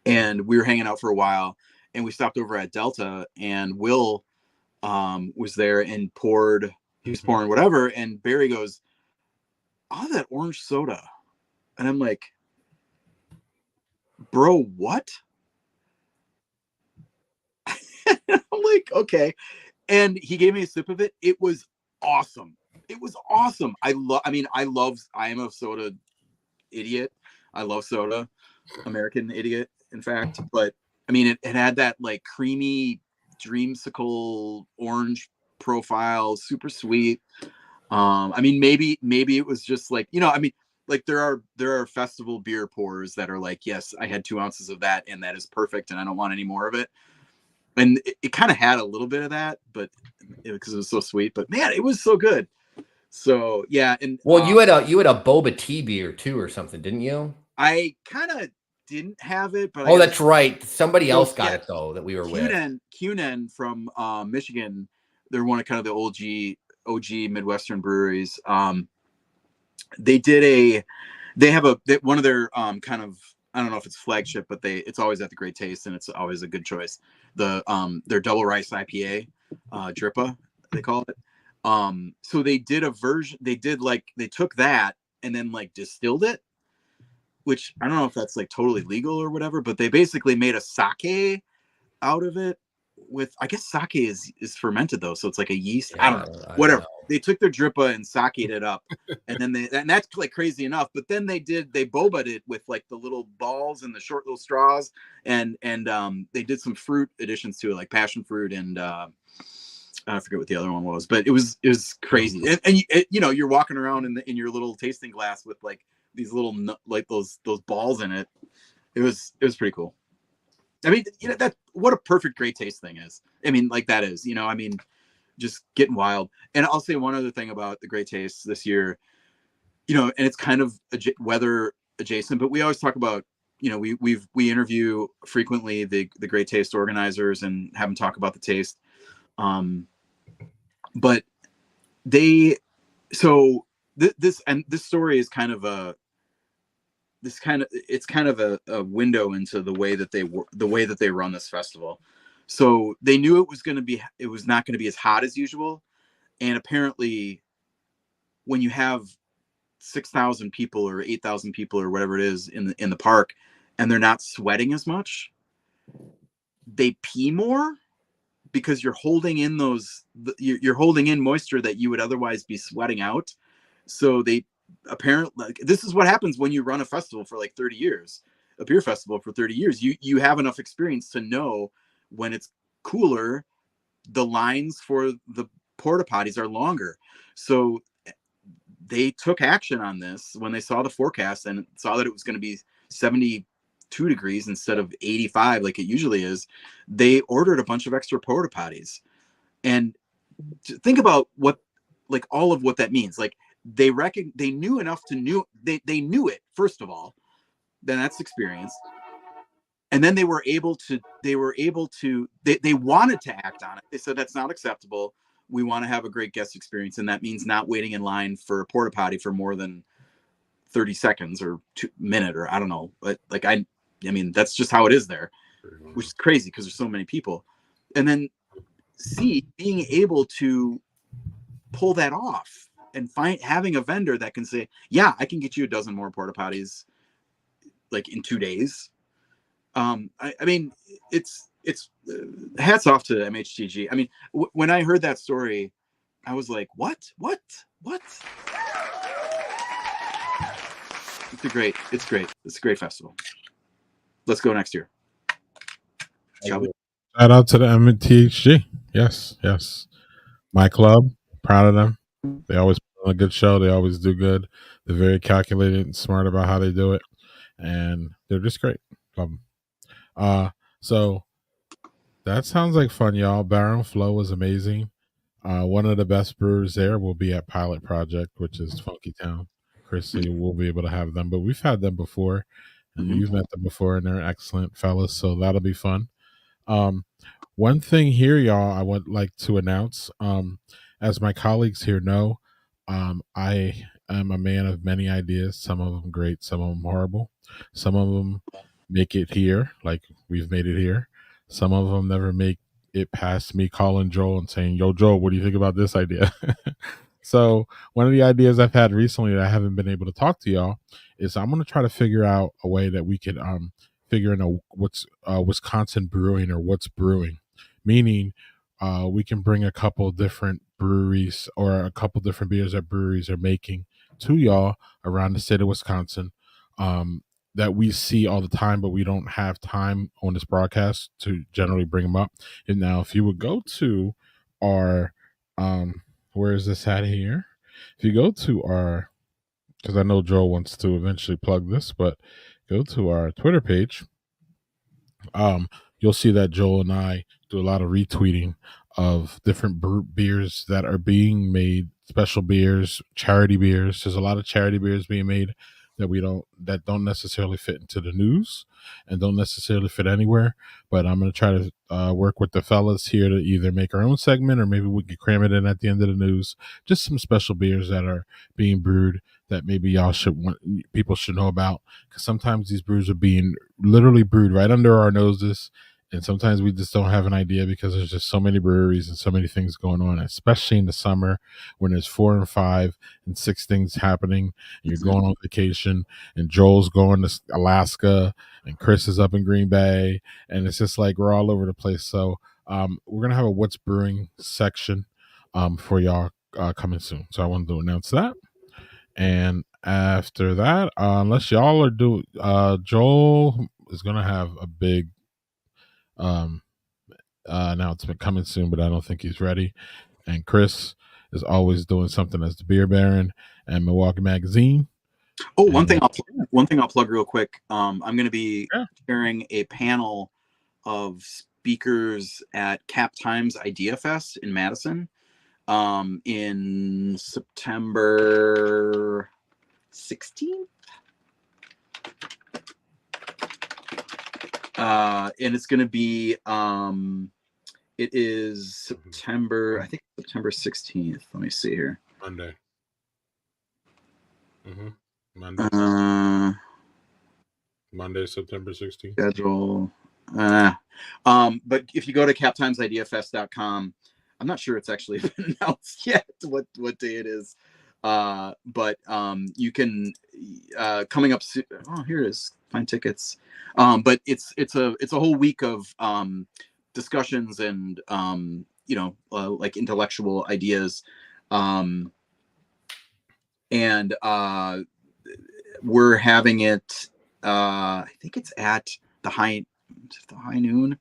and we were hanging out for a while, and we stopped over at Delta, and Will was there and he was pouring whatever, and Barry goes, "Oh, that orange soda," and I'm like, "Bro, what?" I'm like, "Okay," and he gave me a sip of it. It was awesome. I am a soda idiot. I love soda, American idiot, in fact. But I mean, it had that like creamy dreamsicle orange profile, super sweet. I mean, maybe it was just like, like there are festival beer pours that are like, yes, I had 2 ounces of that, and that is perfect, and I don't want any more of it. And it kind of had a little bit of that, but because it was so sweet. But man, it was so good. So yeah, and you had a boba tea beer too, or something, didn't you? I kind of didn't have it, but that's right. Somebody else got it though that we were with. Cunin from Michigan. They're one of kind of the OG Midwestern breweries. They have one of their kind of, I don't know if it's flagship, but it's always at the Great Taste, and it's always a good choice. Their double rice IPA, Drippa, they call it. So they did a version. They took that and then like distilled it, which I don't know if that's like totally legal or whatever, but they basically made a sake out of it. I guess sake is fermented though, so it's like a yeast. I don't know. Whatever. They took their Drippa and sake'd it up, and then and that's like crazy enough. But then they boba'd it with like the little balls and the short little straws, and they did some fruit additions to it, like passion fruit and I forget what the other one was, but it was crazy. And you're walking around in your little tasting glass with like these little like those balls in it. It was pretty cool. I mean, that what a perfect Great Taste thing is. I mean, like that is, I mean, just getting wild. And I'll say one other thing about the Great Taste this year, and it's kind of weather adjacent, but we always talk about, we interview frequently the Great Taste organizers and have them talk about the taste. But this story is kind of it's kind of a window into the way that they run this festival. So they knew it was not going to be as hot as usual, and apparently when you have 6,000 people or 8,000 people or whatever it is in the park, and they're not sweating as much, they pee more because you're holding in you're holding in moisture that you would otherwise be sweating out. So they apparently, this is what happens when you run a festival for like 30 years, a beer festival for 30 years. You have enough experience to know when it's cooler, the lines for the porta potties are longer. So they took action on this when they saw the forecast and saw that it was going to be 72 degrees instead of 85 like it usually is. They ordered a bunch of extra porta potties. And think about what, like, all of what that means. Like, they knew enough to they knew it, first of all. Then that's experience. And then they wanted to act on it. They said, that's not acceptable. We want to have a great guest experience. And that means not waiting in line for a porta potty for more than 30 seconds or 2 minutes, or I don't know. But like, I mean, that's just how it is there, which is crazy because there's so many people. And then being able to pull that off and having a vendor that can say, yeah, I can get you a dozen more porta potties like in 2 days. I mean, it's hats off to MHTG. I mean, when I heard that story, I was like, what? It's great. It's a great festival. Let's go next year. Shall we? Shout out to the MTHG. Yes. My club, proud of them. They always put on a good show. They always do good. They're very calculated and smart about how they do it. And they're just great. Love them. So that sounds like fun, y'all. Barrel Flow was amazing. One of the best brewers there will be at Pilot Project, which is Funky Town. Chris, so we'll be able to have them, but we've had them before, and you've met them before, and they're excellent fellas, so that'll be fun. One thing here, y'all, I would like to announce, as my colleagues here know, I am a man of many ideas, some of them great, some of them horrible. Some of them make it here, like we've made it here. Some of them never make it past me calling Joel and saying, yo, Joel, what do you think about this idea? So one of the ideas I've had recently that I haven't been able to talk to y'all is I'm going to try to figure out a way that we could figure in what's Wisconsin brewing, or what's brewing, meaning we can bring a couple different breweries or a couple different beers that breweries are making to y'all around the state of Wisconsin, that we see all the time, but we don't have time on this broadcast to generally bring them up. And now, if you would go to our, where is this at here? If you go to our, because I know Joel wants to eventually plug this, but go to our Twitter page. You'll see that Joel and I do a lot of retweeting of different beers that are being made, special beers, charity beers. There's a lot of charity beers being made that don't necessarily fit into the news and don't necessarily fit anywhere. But I'm going to try to work with the fellas here to either make our own segment, or maybe we can cram it in at the end of the news. Just some special beers that are being brewed that maybe people should know about, because sometimes these brews are being literally brewed right under our noses. And sometimes we just don't have an idea because there's just so many breweries and so many things going on, especially in the summer when there's 4 and 5 and 6 things happening. And you're going on vacation, and Joel's going to Alaska, and Chris is up in Green Bay, and it's just like we're all over the place. So we're going to have a What's Brewing section for y'all coming soon. So I wanted to announce that. And after that, unless y'all are Joel is going to have a big announcement coming soon, but I don't think he's ready. And Chris is always doing something as the Beer Baron and Milwaukee Magazine. Oh, one thing I'll plug real quick. I'm going to be sharing a panel of speakers at Cap Times Idea Fest in Madison in September 16th. And it's going to be, it is September, I think September 16th. Let me see here. Monday. Monday, September 16th. Schedule. But if you go to captimesideafest.com, I'm not sure it's actually been announced yet what day it is. But you can coming up soon. Oh, here it is. Find tickets. But it's a whole week of discussions and like intellectual ideas, and we're having it. I think it's at the High Noon.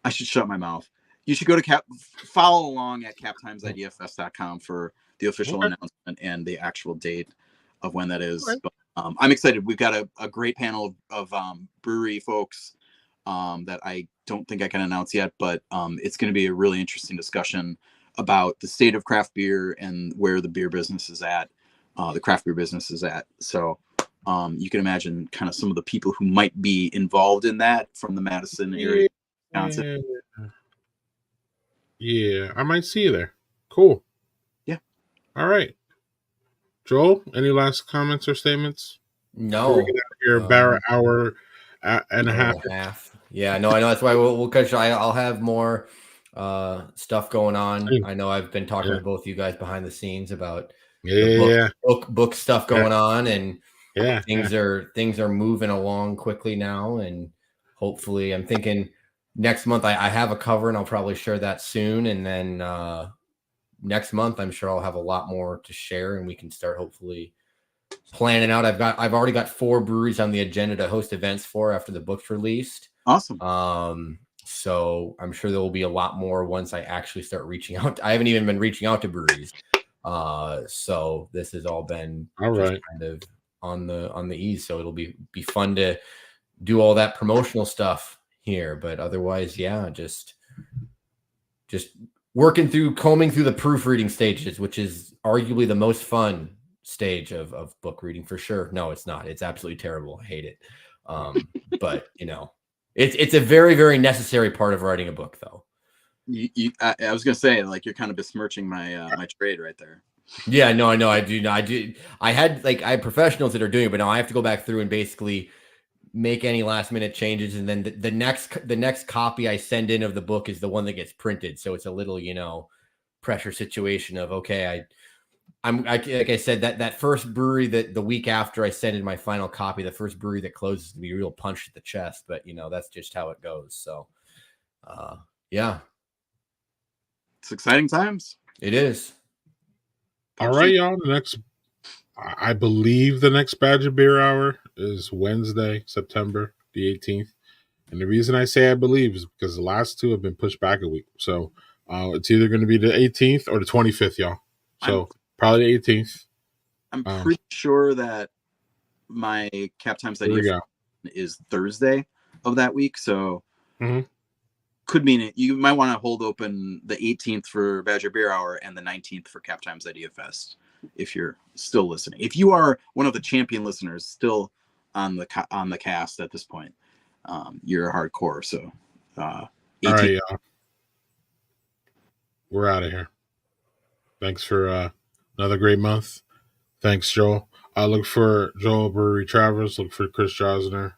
I should shut my mouth. You should go to follow along at captimesideafest.com for the official announcement and the actual date of when that is. But I'm excited. We've got a great panel of brewery folks that I don't think I can announce yet, but it's going to be a really interesting discussion about the state of craft beer and where the beer business is at, the craft beer business is at. So you can imagine kind of some of the people who might be involved in that from the Madison area. Yeah, I might see you there. Cool. Yeah. All right. Joel, any last comments or statements? No. Your about hour and a half. Yeah, no, I know. That's why we'll catch. I'll have more stuff going on. I know I've been talking with both you guys behind the scenes about book stuff going on, and things are moving along quickly now, and hopefully I'm thinking next month I have a cover, and I'll probably share that soon, and then next month I'm sure I'll have a lot more to share, and we can start hopefully planning out. I've already got 4 breweries on the agenda to host events for after the book's released. Awesome. So I'm sure there will be a lot more once I actually start reaching out. I haven't even been reaching out to breweries. So this has all been kind of on the ease. So it'll be fun to do all that promotional stuff here. But otherwise, just combing through the proofreading stages, which is arguably the most fun stage of book reading for sure. No, it's not. It's absolutely terrible. I hate it. But it's a very, very necessary part of writing a book, though. I was gonna say, like, you're kind of besmirching my my trade right there. Yeah, no, I know. I do. I have professionals that are doing it, but now I have to go back through and basically make any last minute changes, and then the next copy I send in of the book is the one that gets printed. So it's a little pressure situation of, okay, like I said, that first brewery that the week after I send in my final copy, the first brewery that closes to be real punched at the chest, but that's just how it goes. So it's exciting times. It is. All right, y'all. I believe the next Badger Beer Hour is Wednesday, September the 18th. And the reason I say I believe is because the last 2 have been pushed back a week. So it's either going to be the 18th or the 25th, y'all. So probably the 18th. I'm pretty sure that my Cap Times idea is Thursday of that week. So could mean it. You might want to hold open the 18th for Badger Beer Hour and the 19th for Cap Times Idea Fest if you're still listening. If you are one of the champion listeners still on the cast at this point, you're a hardcore. So all right, y'all. We're out of here. Thanks for another great month. Thanks, Joel. Look for Joel Brewery Travers. Look for Chris Josner,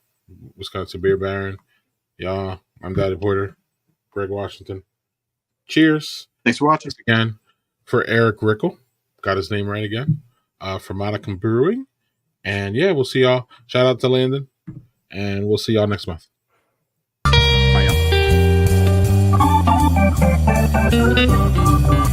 Wisconsin Beer Baron. Y'all, I'm Daddy Porter, Greg Washington. Cheers. Thanks for watching. Thanks again for Eric Rykal. Got his name right again. For Modicum Brewing. And we'll see y'all. Shout out to Landon. And we'll see y'all next month. Bye, y'all.